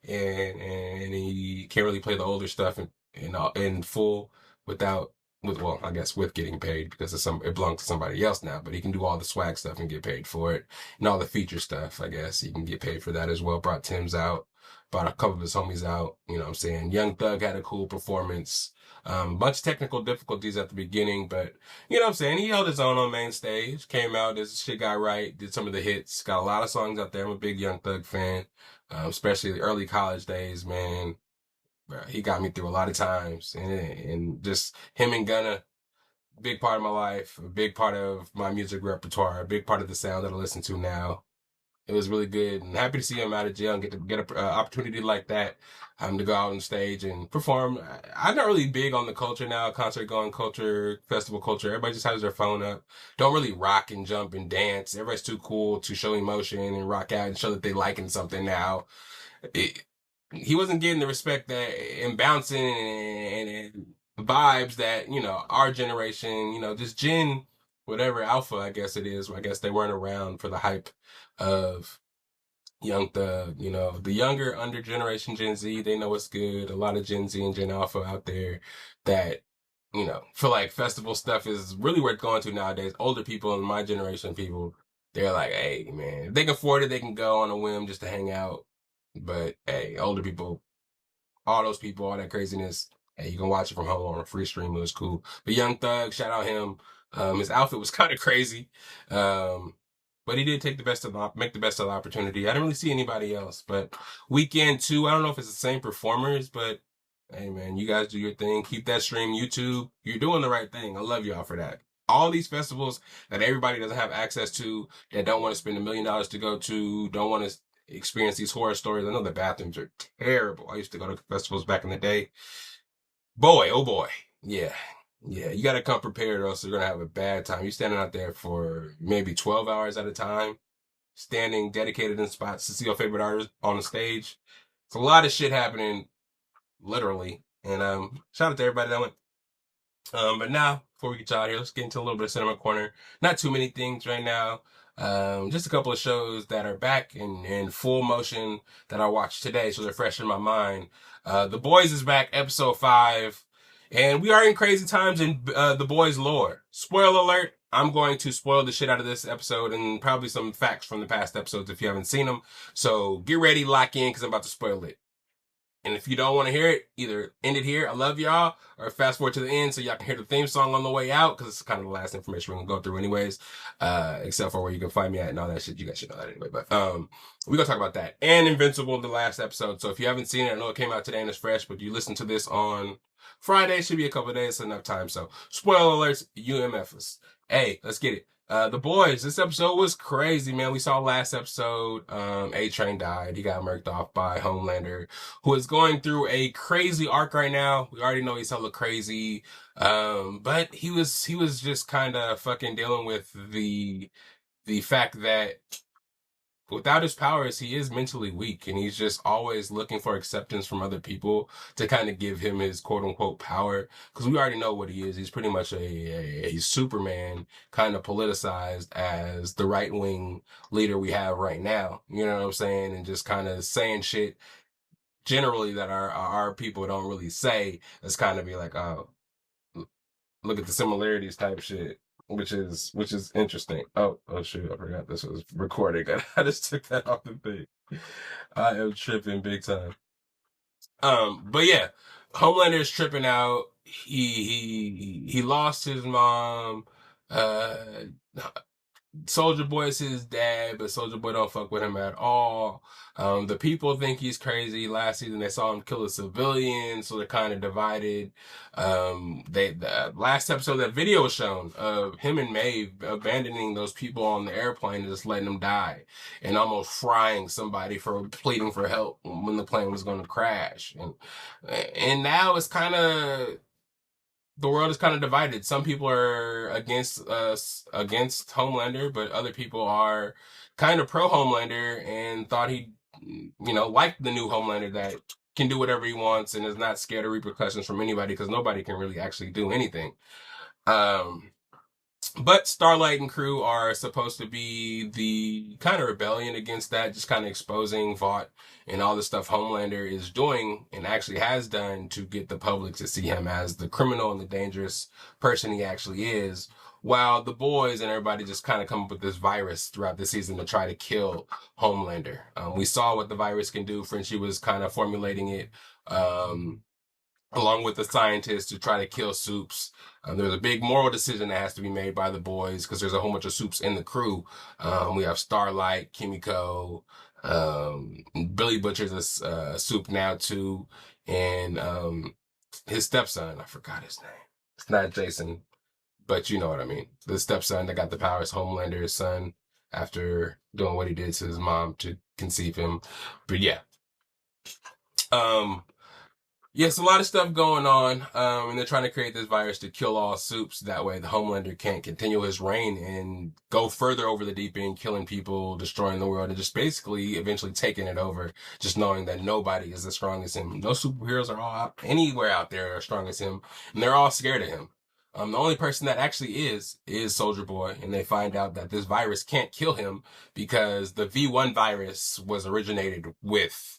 and he can't really play the older stuff in full with getting paid because it belongs to somebody else now, but he can do all the swag stuff and get paid for it. And all the feature stuff, I guess he can get paid for that as well. Brought Tim's out, brought a couple of his homies out, you know what I'm saying? Young Thug had a cool performance. Bunch of technical difficulties at the beginning, but you know what I'm saying? He held his own on main stage, came out, his shit got right, did some of the hits, got a lot of songs out there. I'm a big Young Thug fan, especially the early college days, man. Bro, he got me through a lot of times, and just him and Gunna, big part of my life, a big part of my music repertoire, a big part of the sound that I listen to now. It was really good, and happy to see him out of jail and get an opportunity like that, to go out on stage and perform. I'm not really big on the culture now, concert going culture, festival culture. Everybody just has their phone up. Don't really rock and jump and dance. Everybody's too cool to show emotion and rock out and show that they liking something now. He wasn't getting the respect that and bouncing and vibes that, our generation, just Gen whatever alpha, I guess it is. I guess they weren't around for the hype of Young Thug. The younger under generation Gen Z, they know what's good. A lot of Gen Z and Gen Alpha out there that, feel like festival stuff is really worth going to nowadays. Older people and my generation people, they're like, hey, man, if they can afford it, they can go on a whim just to hang out. But hey, older people, all those people, all that craziness, hey, you can watch it from home on a free stream. It was cool. But Young Thug, shout out him. His outfit was kind of crazy. But he did make the best of the opportunity. I didn't really see anybody else. But Weekend 2, I don't know if it's the same performers, but hey, man, you guys do your thing. Keep that stream, YouTube. You're doing the right thing. I love y'all for that. All these festivals that everybody doesn't have access to, that don't want to spend $1 million to go to, don't want to experience these horror stories. I know the bathrooms are terrible. I used to go to festivals back in the day. Boy, oh boy. Yeah. You got to come prepared or else you're going to have a bad time. You're standing out there for maybe 12 hours at a time, standing dedicated in spots to see your favorite artist on the stage. It's a lot of shit happening, literally. And shout out to everybody that went. But now, before we get y'all here, let's get into a little bit of Cinema Corner. Not too many things right now. Just a couple of shows that are back in full motion that I watched today, so they're fresh in my mind. The Boys is back, episode 5. And we are in crazy times in The Boys lore. Spoiler alert, I'm going to spoil the shit out of this episode and probably some facts from the past episodes if you haven't seen them. So get ready, lock in, because I'm about to spoil it. And if you don't want to hear it, either end it here, I love y'all, or fast forward to the end so y'all can hear the theme song on the way out, because it's kind of the last information we're going to go through anyways, except for where you can find me at and all that shit. You guys should know that anyway. But we're going to talk about that. And Invincible, the last episode. So if you haven't seen it, I know it came out today and it's fresh, but you listen to this on Friday, should be a couple of days, so enough time. So spoiler alerts, UMFs. Hey, let's get it. The Boys, this episode was crazy, man. We saw last episode, A-Train died. He got murked off by Homelander, who is going through a crazy arc right now. We already know he's hella crazy. But he was just kind of fucking dealing with the fact that without his powers, he is mentally weak, and he's just always looking for acceptance from other people to kind of give him his quote unquote power. Because we already know what he is. He's pretty much a Superman, kind of politicized as the right wing leader we have right now. You know what I'm saying? And just kind of saying shit generally that our people don't really say. It's kind of be like, oh, look at the similarities type shit. Which is interesting. Oh shoot, I forgot this was recording. I just took that off the thing. I am tripping big time. But yeah, Homelander is tripping out. He lost his mom. Soldier Boy is his dad, but Soldier Boy don't fuck with him at all. The people think he's crazy. Last season they saw him kill a civilian, so they're kind of divided. The last episode, that video was shown of him and Maeve abandoning those people on the airplane and just letting them die, and almost frying somebody for pleading for help when the plane was going to crash. And now it's kind of, the world is kind of divided. Some people are against Homelander, but other people are kind of pro Homelander and thought he, liked the new Homelander that can do whatever he wants and is not scared of repercussions from anybody, because nobody can really actually do anything. But Starlight and crew are supposed to be the kind of rebellion against that, just kind of exposing Vought and all the stuff Homelander is doing and actually has done to get the public to see him as the criminal and the dangerous person he actually is, while the boys and everybody just kind of come up with this virus throughout the season to try to kill Homelander. We saw what the virus can do. Frenchie was kind of formulating it, along with the scientists, to try to kill Soups. There's a big moral decision that has to be made by the boys, because there's a whole bunch of Soups in the crew. We have Starlight, Kimiko, Billy Butcher's a Soup now too, and his stepson, I forgot his name. It's not Jason, but you know what I mean. The stepson that got the powers, Homelander's son. after doing what he did to his mom to conceive him. But yeah. Um, Yes, a lot of stuff going on, and they're trying to create this virus to kill all soups. That way, the Homelander can't continue his reign and go further over the deep end, killing people, destroying the world, and just basically eventually taking it over. Just knowing that nobody is as strong as him. No superheroes are anywhere out there as strong as him, and they're all scared of him. The only person that actually is Soldier Boy, and they find out that this virus can't kill him because the V1 virus was originated with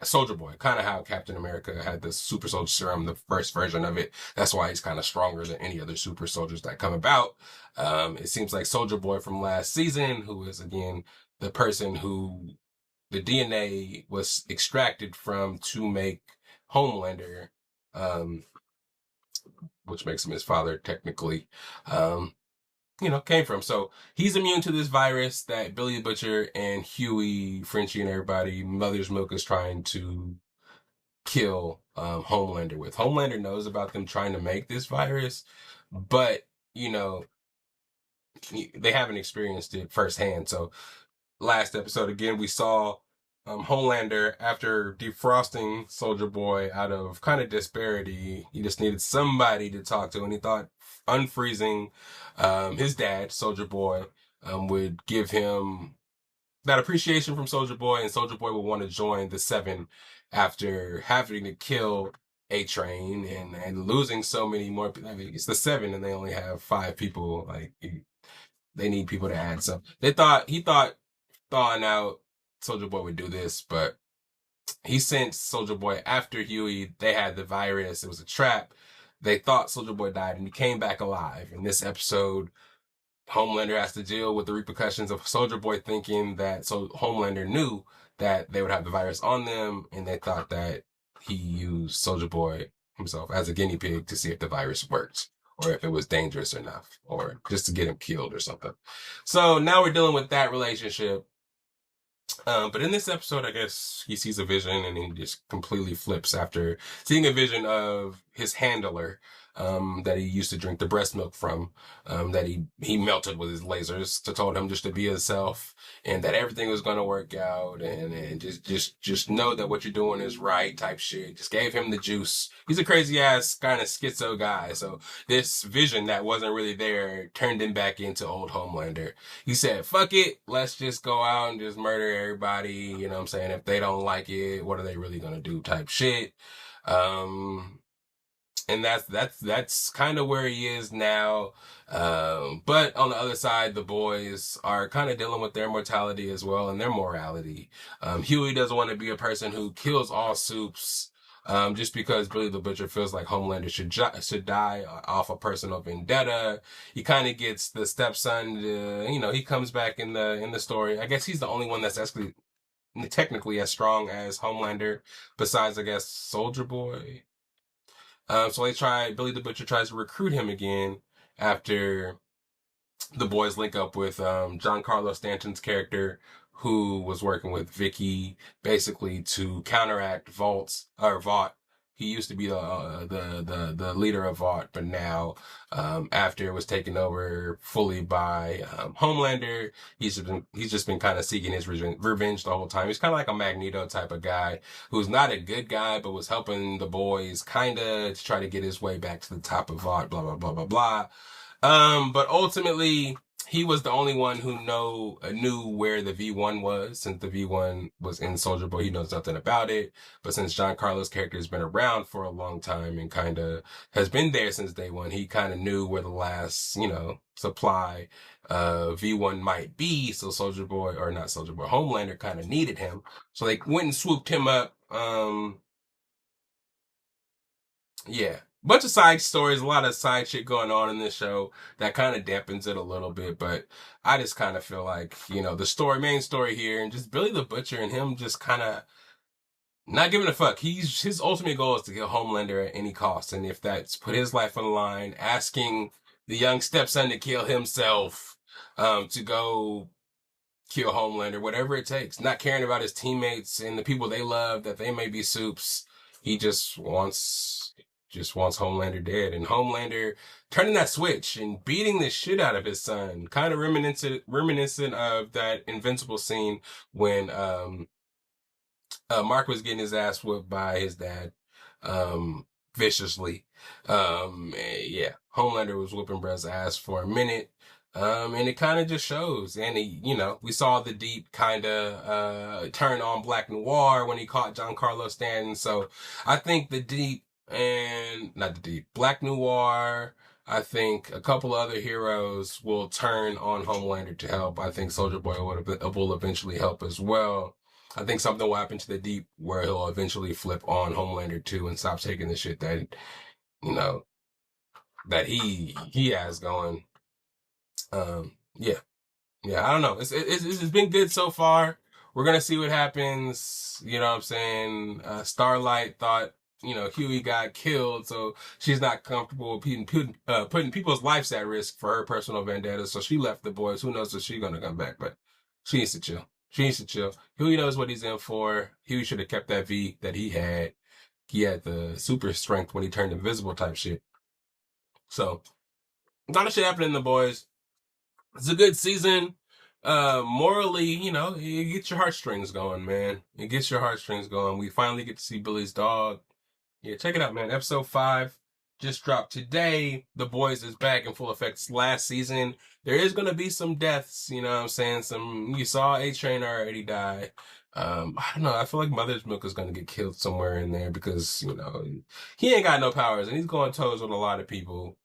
Soldier Boy, kind of how Captain America had the super soldier serum, the first version of it. That's why he's kind of stronger than any other super soldiers that come about. It seems like Soldier Boy from last season, who is again the person who the DNA was extracted from to make Homelander, which makes him his father technically, came from. So he's immune to this virus that Billy the Butcher and Huey, Frenchie, and everybody, Mother's Milk is trying to kill Homelander with. Homelander knows about them trying to make this virus, but, they haven't experienced it firsthand. So last episode, again, we saw Homelander, after defrosting Soldier Boy out of kind of disparity, he just needed somebody to talk to, and he thought unfreezing his dad, Soldier Boy, would give him that appreciation from Soldier Boy, and Soldier Boy would want to join the Seven after having to kill A-Train and losing so many more people. I mean, it's the Seven, and they only have 5 people. Like, they need people to add. So he thought thawing out Soldier Boy would do this, but he sent Soldier Boy after Huey. They had the virus. It was a trap. They thought Soldier Boy died, and he came back alive. In this episode, Homelander has to deal with the repercussions of Soldier Boy thinking that Homelander knew that they would have the virus on them, and they thought that he used Soldier Boy himself as a guinea pig to see if the virus worked, or if it was dangerous enough, or just to get him killed or something. So now we're dealing with that relationship. But in this episode, I guess he sees a vision and he just completely flips after seeing a vision of his handler, that he used to drink the breast milk from, that he melted with his lasers, to told him just to be himself and that everything was going to work out, and just know that what you're doing is right type shit. Just gave him the juice. He's a crazy ass kind of schizo guy. So this vision that wasn't really there turned him back into old Homelander. He said, fuck it, let's just go out and just murder everybody. You know what I'm saying? If they don't like it, what are they really going to do type shit. And that's kind of where he is now. But on the other side, the boys are kind of dealing with their mortality as well and their morality. Huey doesn't want to be a person who kills all soups, just because Billy the Butcher feels like Homelander should die off a personal vendetta. He kind of gets the stepson, he comes back in the story. I guess he's the only one that's actually technically as strong as Homelander, besides, I guess, Soldier Boy. So Billy the Butcher tries to recruit him again after the boys link up with Giancarlo Stanton's character, who was working with Vicky basically to counteract Vought. He used to be the leader of Vought, but now, after it was taken over fully by Homelander, he's just been kind of seeking his revenge the whole time. He's kind of like a Magneto type of guy who's not a good guy, but was helping the boys kind of to try to get his way back to the top of Vought. Blah blah blah blah blah. But ultimately, he was the only one who knew where the V1 was, since the V1 was in Soldier Boy. He knows nothing about it. But since Giancarlo's character has been around for a long time and kind of has been there since day one, he kind of knew where the last, supply of V1 might be. So Homelander kind of needed him. So they went and swooped him up. Yeah. Bunch of side stories, a lot of side shit going on in this show that kind of dampens it a little bit, but I just kind of feel like, the main story here, and just Billy the Butcher and him just kind of not giving a fuck. His ultimate goal is to kill Homelander at any cost, and if that's put his life on the line, asking the young stepson to kill himself, to go kill Homelander, whatever it takes, not caring about his teammates and the people they love, that they may be soups. He just wants just wants Homelander dead. And Homelander turning that switch and beating the shit out of his son. Kind of reminiscent of that Invincible scene when Mark was getting his ass whooped by his dad viciously. Yeah, Homelander was whooping Bruh's ass for a minute. And it kind of just shows. And we saw the Deep kind of turn on Black Noir when he caught Giancarlo Stanton. So I think the Deep and not the Deep, Black Noir, I think a couple other heroes will turn on Homelander to help. I think Soldier Boy will eventually help as well. I think something will happen to the Deep where he'll eventually flip on Homelander too and stop taking the shit that that he has going. Yeah, I don't know. It's been good so far. We're gonna see what happens. You know what I'm saying? Starlight thought Huey got killed, so she's not comfortable putting people's lives at risk for her personal vendetta. So she left the boys. Who knows if she's gonna come back? But she needs to chill. Huey knows what he's in for. Huey should have kept that V that he had. He had the super strength when he turned invisible type shit. So a lot of shit happening in the boys. It's a good season. Morally, it gets your heartstrings going, man. It gets your heartstrings going. We finally get to see Billy's dog. Yeah, check it out, man. Episode 5 just dropped today. The Boys is back in full effect. Last season, there is going to be some deaths, you know what I'm saying? You saw A-Train already die. I don't know. I feel like Mother's Milk is going to get killed somewhere in there because, he ain't got no powers and he's going toes with a lot of people.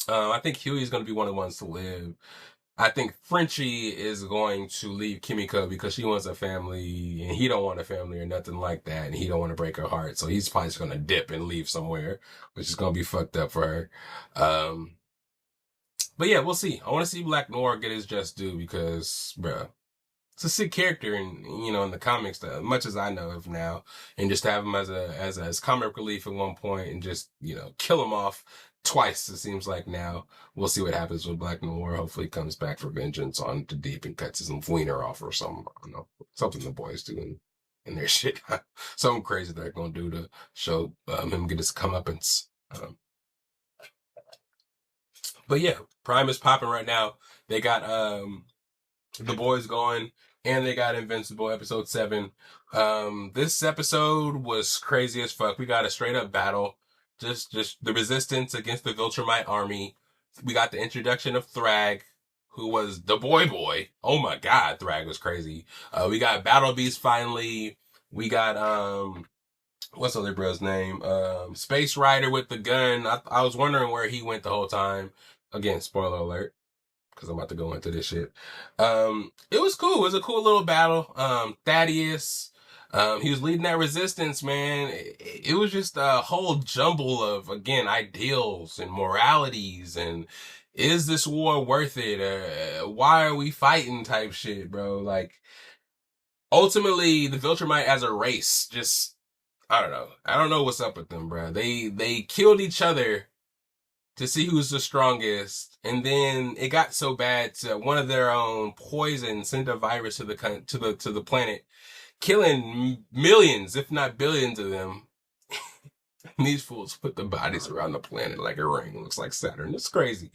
I think Huey's going to be one of the ones to live. I think Frenchie is going to leave Kimiko because she wants a family and he don't want a family or nothing like that. And he don't want to break her heart. So he's probably just going to dip and leave somewhere, which is going to be fucked up for her. But yeah, we'll see. I want to see Black Noir get his just due because, bruh, it's a sick character in the comics, as much as I know of now, and just have him as comic relief at one point and just, kill him off twice, it seems like now. We'll see what happens with Black Noir. Hopefully he comes back for vengeance on the Deep and cuts his wiener off or something. I don't know. Something the boys do in their shit. Something crazy they're going to do to show him get his comeuppance. But yeah, Prime is popping right now. They got the boys going, and they got Invincible episode 7. This episode was crazy as fuck. We got a straight up battle. Just the resistance against the Viltrumite army. We got the introduction of Thrag, who was the boy. Oh my god, Thrag was crazy. We got Battle Beast finally. We got what's the other bro's name? Space Rider with the gun. I was wondering where he went the whole time. Again, spoiler alert, because I'm about to go into this shit. It was cool. It was a cool little battle. Thaddeus, he was leading that resistance, man. It was just a whole jumble of, again, ideals and moralities and is this war worth it? Why are we fighting type shit, bro? Like, ultimately, the Viltrumite as a race, just, I don't know. I don't know what's up with them, bro. They killed each other to see who's the strongest, and then it got so bad to one of their own poison sent a virus to the planet, killing millions, if not billions of them. And these fools put the bodies around the planet like a ring. It looks like Saturn. It's crazy.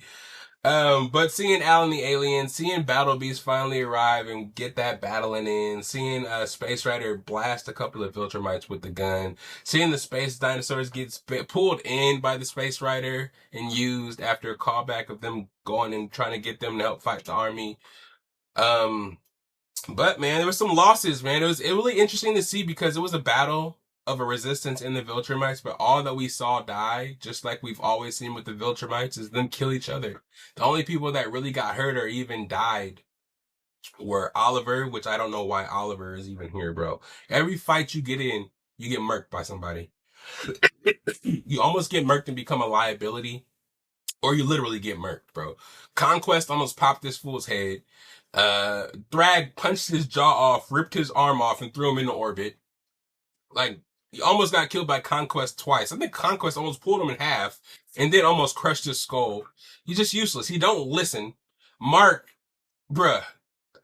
But seeing Alan the Alien, seeing Battle Beast finally arrive and get that battling in, seeing Space Rider blast a couple of Viltrumites with the gun, seeing the space dinosaurs get pulled in by the Space Rider and used after a callback of them going and trying to get them to help fight the army. But man, there was some losses, man. It was really interesting to see because it was a battle of a resistance in the Viltrumites, but all that we saw die, just like we've always seen with the Viltrumites, is them kill each other. The only people that really got hurt or even died were Oliver, which I don't know why Oliver is even here, bro. Every fight you get in, you get murked by somebody. You almost get murked and become a liability, or you literally get murked, bro. Conquest almost popped this fool's head. Thrag punched his jaw off, ripped his arm off, and threw him into orbit. Like, he almost got killed by Conquest twice. I think Conquest almost pulled him in half and then almost crushed his skull. He's just useless. He don't listen. Mark, bruh,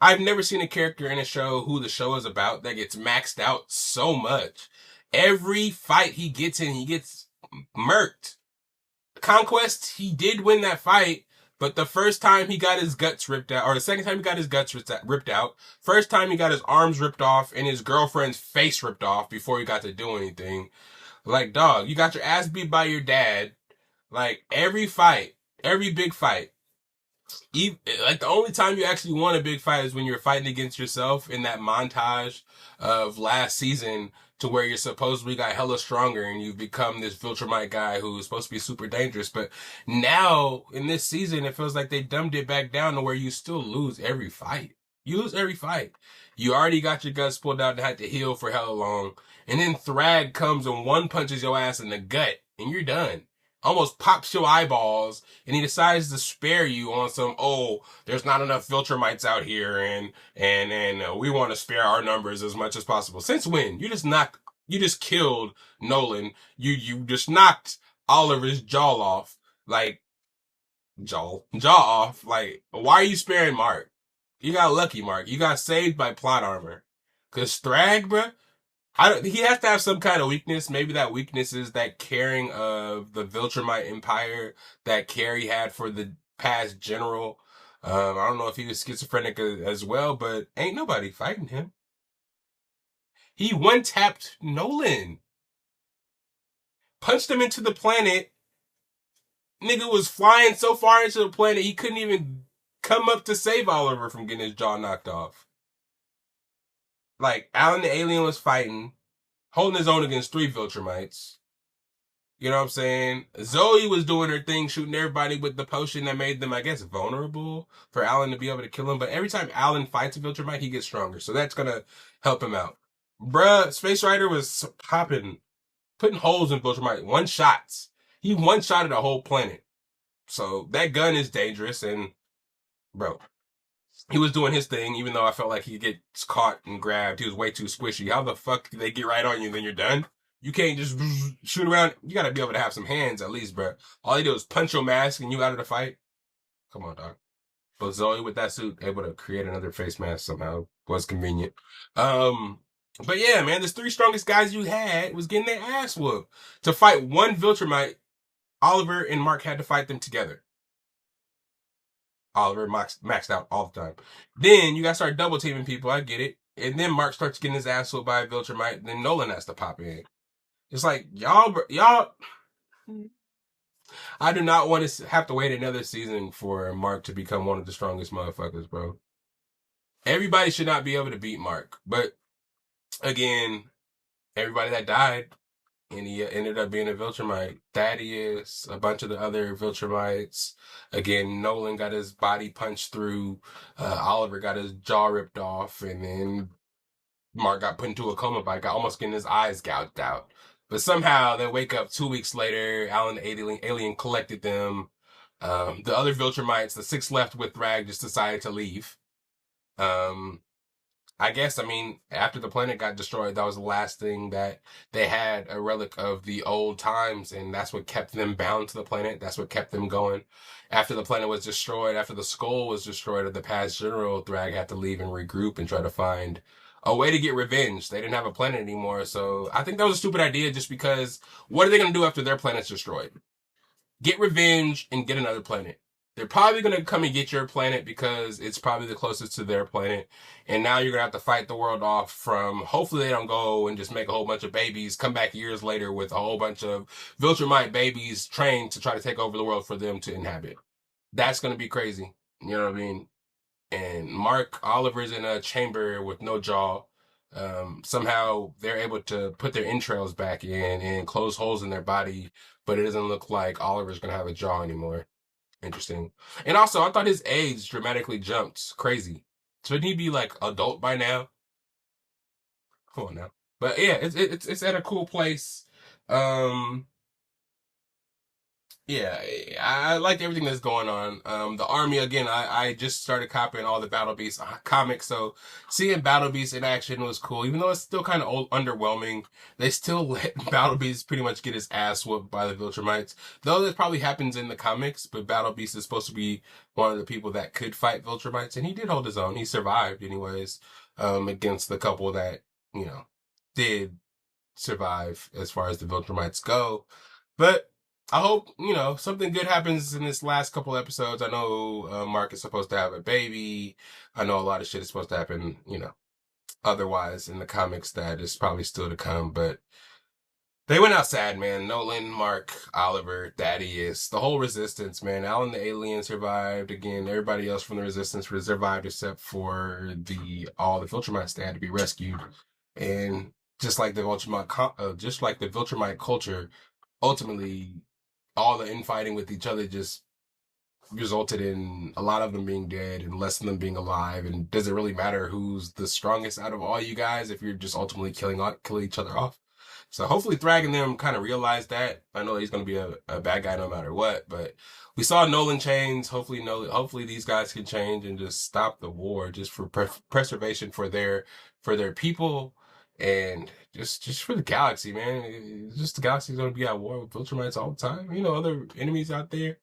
I've never seen a character in a show who the show is about that gets maxed out so much. Every fight he gets in, he gets murked. Conquest, he did win that fight, but the first time he got his guts ripped out, or the second time he got his guts ripped out, first time he got his arms ripped off and his girlfriend's face ripped off before he got to do anything. Like, dog, you got your ass beat by your dad. Like, every fight, every big fight, like the only time you actually won a big fight is when you're fighting against yourself in that montage of last season to where you're supposedly got hella stronger and you've become this Viltrumite guy who's supposed to be super dangerous. But now in this season, it feels like they dumbed it back down to where you still lose every fight. You lose every fight. You already got your guts pulled out and had to heal for hella long. And then Thrag comes and one punches your ass in the gut and you're done. Almost pops your eyeballs, and he decides to spare you on some, there's not enough Viltrumites out here, and we want to spare our numbers as much as possible. Since when? You just killed Nolan. You just knocked Oliver's jaw off. Like, jaw off. Like, why are you sparing Mark? You got lucky, Mark. You got saved by plot armor. Cause Thrag, bruh, he has to have some kind of weakness. Maybe that weakness is that caring of the Viltrumite Empire that Carrie had for the past general. I don't know if he was schizophrenic as well, but ain't nobody fighting him. He one-tapped Nolan. Punched him into the planet. Nigga was flying so far into the planet he couldn't even come up to save Oliver from getting his jaw knocked off. Like, Alan the Alien was fighting, holding his own against 3 Viltrumites. You know what I'm saying? Zoe was doing her thing, shooting everybody with the potion that made them, I guess, vulnerable for Alan to be able to kill him. But every time Alan fights a Viltrumite, he gets stronger. So that's going to help him out. Bruh, Space Rider was popping, putting holes in Viltrumite. One-shots. He one-shotted a whole planet. So that gun is dangerous. And, bro, he was doing his thing, even though I felt like he gets caught and grabbed. He was way too squishy. How the fuck do they get right on you and then you're done? You can't just shoot around. You gotta be able to have some hands at least, bro. All he do is punch your mask and you out of the fight. Come on, dog. But Zoe with that suit, able to create another face mask somehow. Was convenient. But yeah, man, the 3 strongest guys you had was getting their ass whooped. To fight one Viltrumite, Oliver and Mark had to fight them together. Oliver maxed out all the time. Then you gotta start double teaming people. I get it. And then Mark starts getting his ass whooped by a Viltrumite. Then Nolan has to pop in. It's like, y'all. I do not want to have to wait another season for Mark to become one of the strongest motherfuckers, bro. Everybody should not be able to beat Mark. But, again, everybody that died, and he ended up being a Viltrumite. Thaddeus, a bunch of the other Viltrumites. Again, Nolan got his body punched through. Oliver got his jaw ripped off. And then Mark got put into a coma by almost getting his eyes gouged out. But somehow they wake up 2 weeks later. Alan the Alien collected them. The other Viltrumites, the 6 left with Thrag, just decided to leave. I guess, after the planet got destroyed, that was the last thing that they had, a relic of the old times, and that's what kept them bound to the planet. That's what kept them going. After the planet was destroyed, after the skull was destroyed of the past general, Thrag had to leave and regroup and try to find a way to get revenge. They didn't have a planet anymore, so I think that was a stupid idea just because what are they going to do after their planet's destroyed? Get revenge and get another planet. They're probably going to come and get your planet because it's probably the closest to their planet. And now you're going to have to fight the world off from, hopefully they don't go and just make a whole bunch of babies, come back years later with a whole bunch of Viltrumite babies trained to try to take over the world for them to inhabit. That's going to be crazy. You know what I mean? And Mark Oliver's in a chamber with no jaw. Somehow they're able to put their entrails back in and close holes in their body, but it doesn't look like Oliver's going to have a jaw anymore. Interesting. And also, I thought his age dramatically jumped. Crazy. Shouldn't he be like adult by now? Come on now. But yeah, it's at a cool place. Yeah, I like everything that's going on. The army, again, I just started copying all the Battle Beast comics, so seeing Battle Beast in action was cool. Even though it's still kind of underwhelming, they still let Battle Beast pretty much get his ass whooped by the Viltrumites. Though that probably happens in the comics, but Battle Beast is supposed to be one of the people that could fight Viltrumites, and he did hold his own. He survived anyways, against the couple that, did survive as far as the Viltrumites go. But I hope, something good happens in this last couple episodes. I know Mark is supposed to have a baby. I know a lot of shit is supposed to happen, otherwise in the comics that is probably still to come. But they went out sad, man. Nolan, Mark, Oliver, Thaddeus, the whole Resistance, man. Alan the alien survived. Again, everybody else from the Resistance survived except for all the Viltrumites that had to be rescued. And just like the Viltrumite culture, ultimately, all the infighting with each other just resulted in a lot of them being dead and less of them being alive. And does it really matter who's the strongest out of all you guys if you're just ultimately killing each other off? So hopefully Thrag and them kind of realize that. I know he's going to be a bad guy no matter what, but we saw Nolan change. Hopefully these guys can change and just stop the war, just for preservation for their people and just for the galaxy, man. Just the galaxy's going to be at war with Viltrumites all the time. Other enemies out there.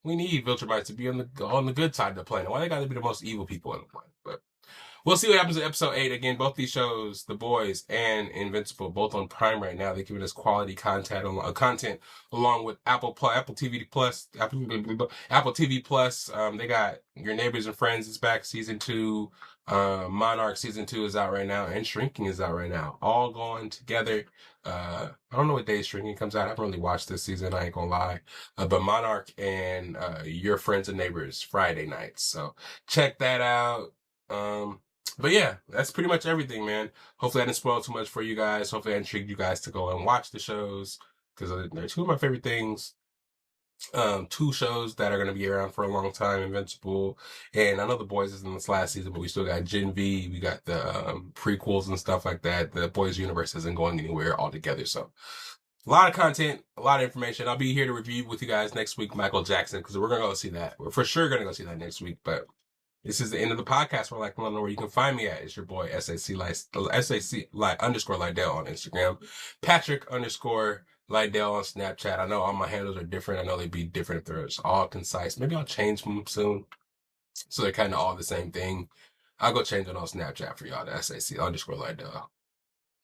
We need Viltrumites to be on the good side of the planet. Why they got to be the most evil people on the planet? But we'll see what happens in episode 8. Again, both these shows, The Boys and Invincible, both on Prime right now. They're giving us quality content along with Apple TV Plus. Apple TV Plus. They got Your Neighbors and Friends is back, season 2. Monarch season 2 is out right now, and Shrinking is out right now. All going together. I don't know what day Shrinking comes out. I haven't really watched this season, I ain't gonna lie. But Monarch and Your Friends and Neighbors Friday nights. So check that out. But yeah, that's pretty much everything, man. Hopefully I didn't spoil too much for you guys. Hopefully I intrigued you guys to go and watch the shows, because they're two of my favorite things. 2 shows that are going to be around for a long time, Invincible, and I know The Boys is in this last season, but we still got Gen V, we got the prequels and stuff like that. The Boys universe isn't going anywhere altogether, so a lot of content, a lot of information. I'll be here to review with you guys next week, Michael Jackson, because we're going to go see that. We're for sure going to go see that next week, but this is the end of the podcast. We're like, I don't know where you can find me at. It's your boy, SAC underscore Lydell on Instagram, Patrick underscore Lydell on Snapchat. I know all my handles are different. I know they'd be different if they're all concise. Maybe I'll change them soon, so they're kind of all the same thing. I'll go change it on Snapchat for y'all, the SAC underscore Lydell.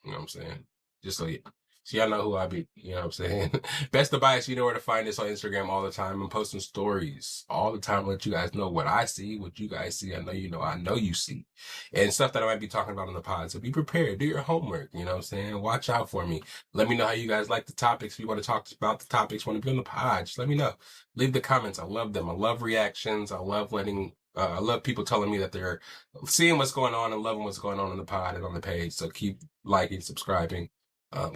You know what I'm saying? Just so y'all know who I be, you know what I'm saying? Best of Bias, you know where to find us on Instagram all the time. I'm posting stories all the time, let you guys know what I see, what you guys see. I know you see. And stuff that I might be talking about on the pod. So be prepared. Do your homework, you know what I'm saying? Watch out for me. Let me know how you guys like the topics. If you want to talk about the topics, want to be on the pod, just let me know. Leave the comments. I love them. I love reactions. I love people telling me that they're seeing what's going on and loving what's going on in the pod and on the page. So keep liking, subscribing,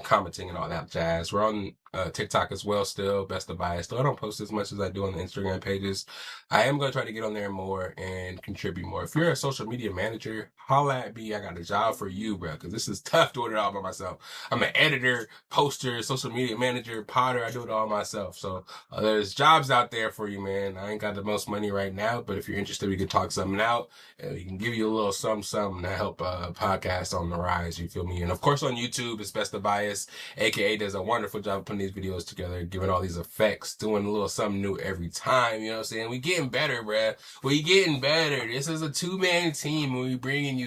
commenting and all that jazz. We're on TikTok as well still, Best of Bias. Though I don't post as much as I do on the Instagram pages. I am going to try to get on there more and contribute more. If you're a social media manager, holla at me. I got a job for you, bro, because this is tough doing it all by myself. I'm an editor, poster, social media manager, podder. I do it all myself. So there's jobs out there for you, man. I ain't got the most money right now, but if you're interested, we can talk something out. We can give you a little something to help podcast on the rise. You feel me? And of course on YouTube, it's Best of Bias. AKA does a wonderful job of putting these videos together, giving all these effects, doing a little something new every time. You know what I'm saying? We getting better, bruh. We getting better. This is a 2-man team, and we bringing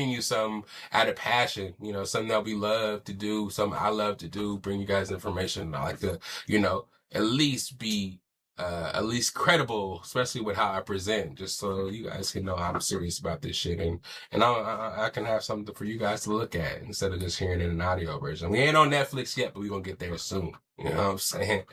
you some out of passion. You know, something that we love to do, something I love to do. Bring you guys information. I like to, at least be at least credible, especially with how I present, just so you guys can know I'm serious about this shit, and I can have something for you guys to look at instead of just hearing it in an audio version. We ain't on Netflix yet, but we're gonna get there soon. You know what I'm saying?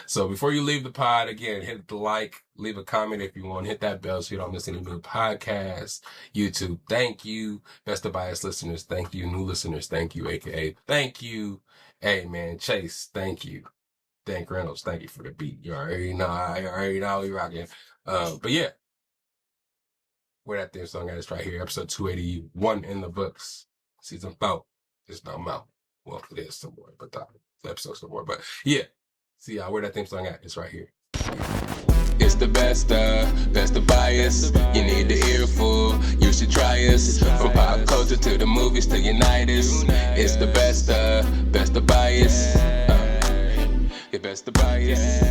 So before you leave the pod, again, hit the like, leave a comment if you want, hit that bell so you don't miss any new podcasts. YouTube, thank you. Best of Bias listeners, thank you. New listeners, thank you. AKA, thank you. Hey man, Chase, thank you. Dan Reynolds, thank you for the beat. You already know we rocking. But yeah, where that theme song at is right here. Episode 281 in the books. Season 4. It's no more. Well, it is some more, but the episode's some more. But yeah, see where that theme song at? It's right here. It's the best of Bias. You need the earful, you should try us. From pop culture to the movies to unite us. It's the best of Bias. Best of Bias.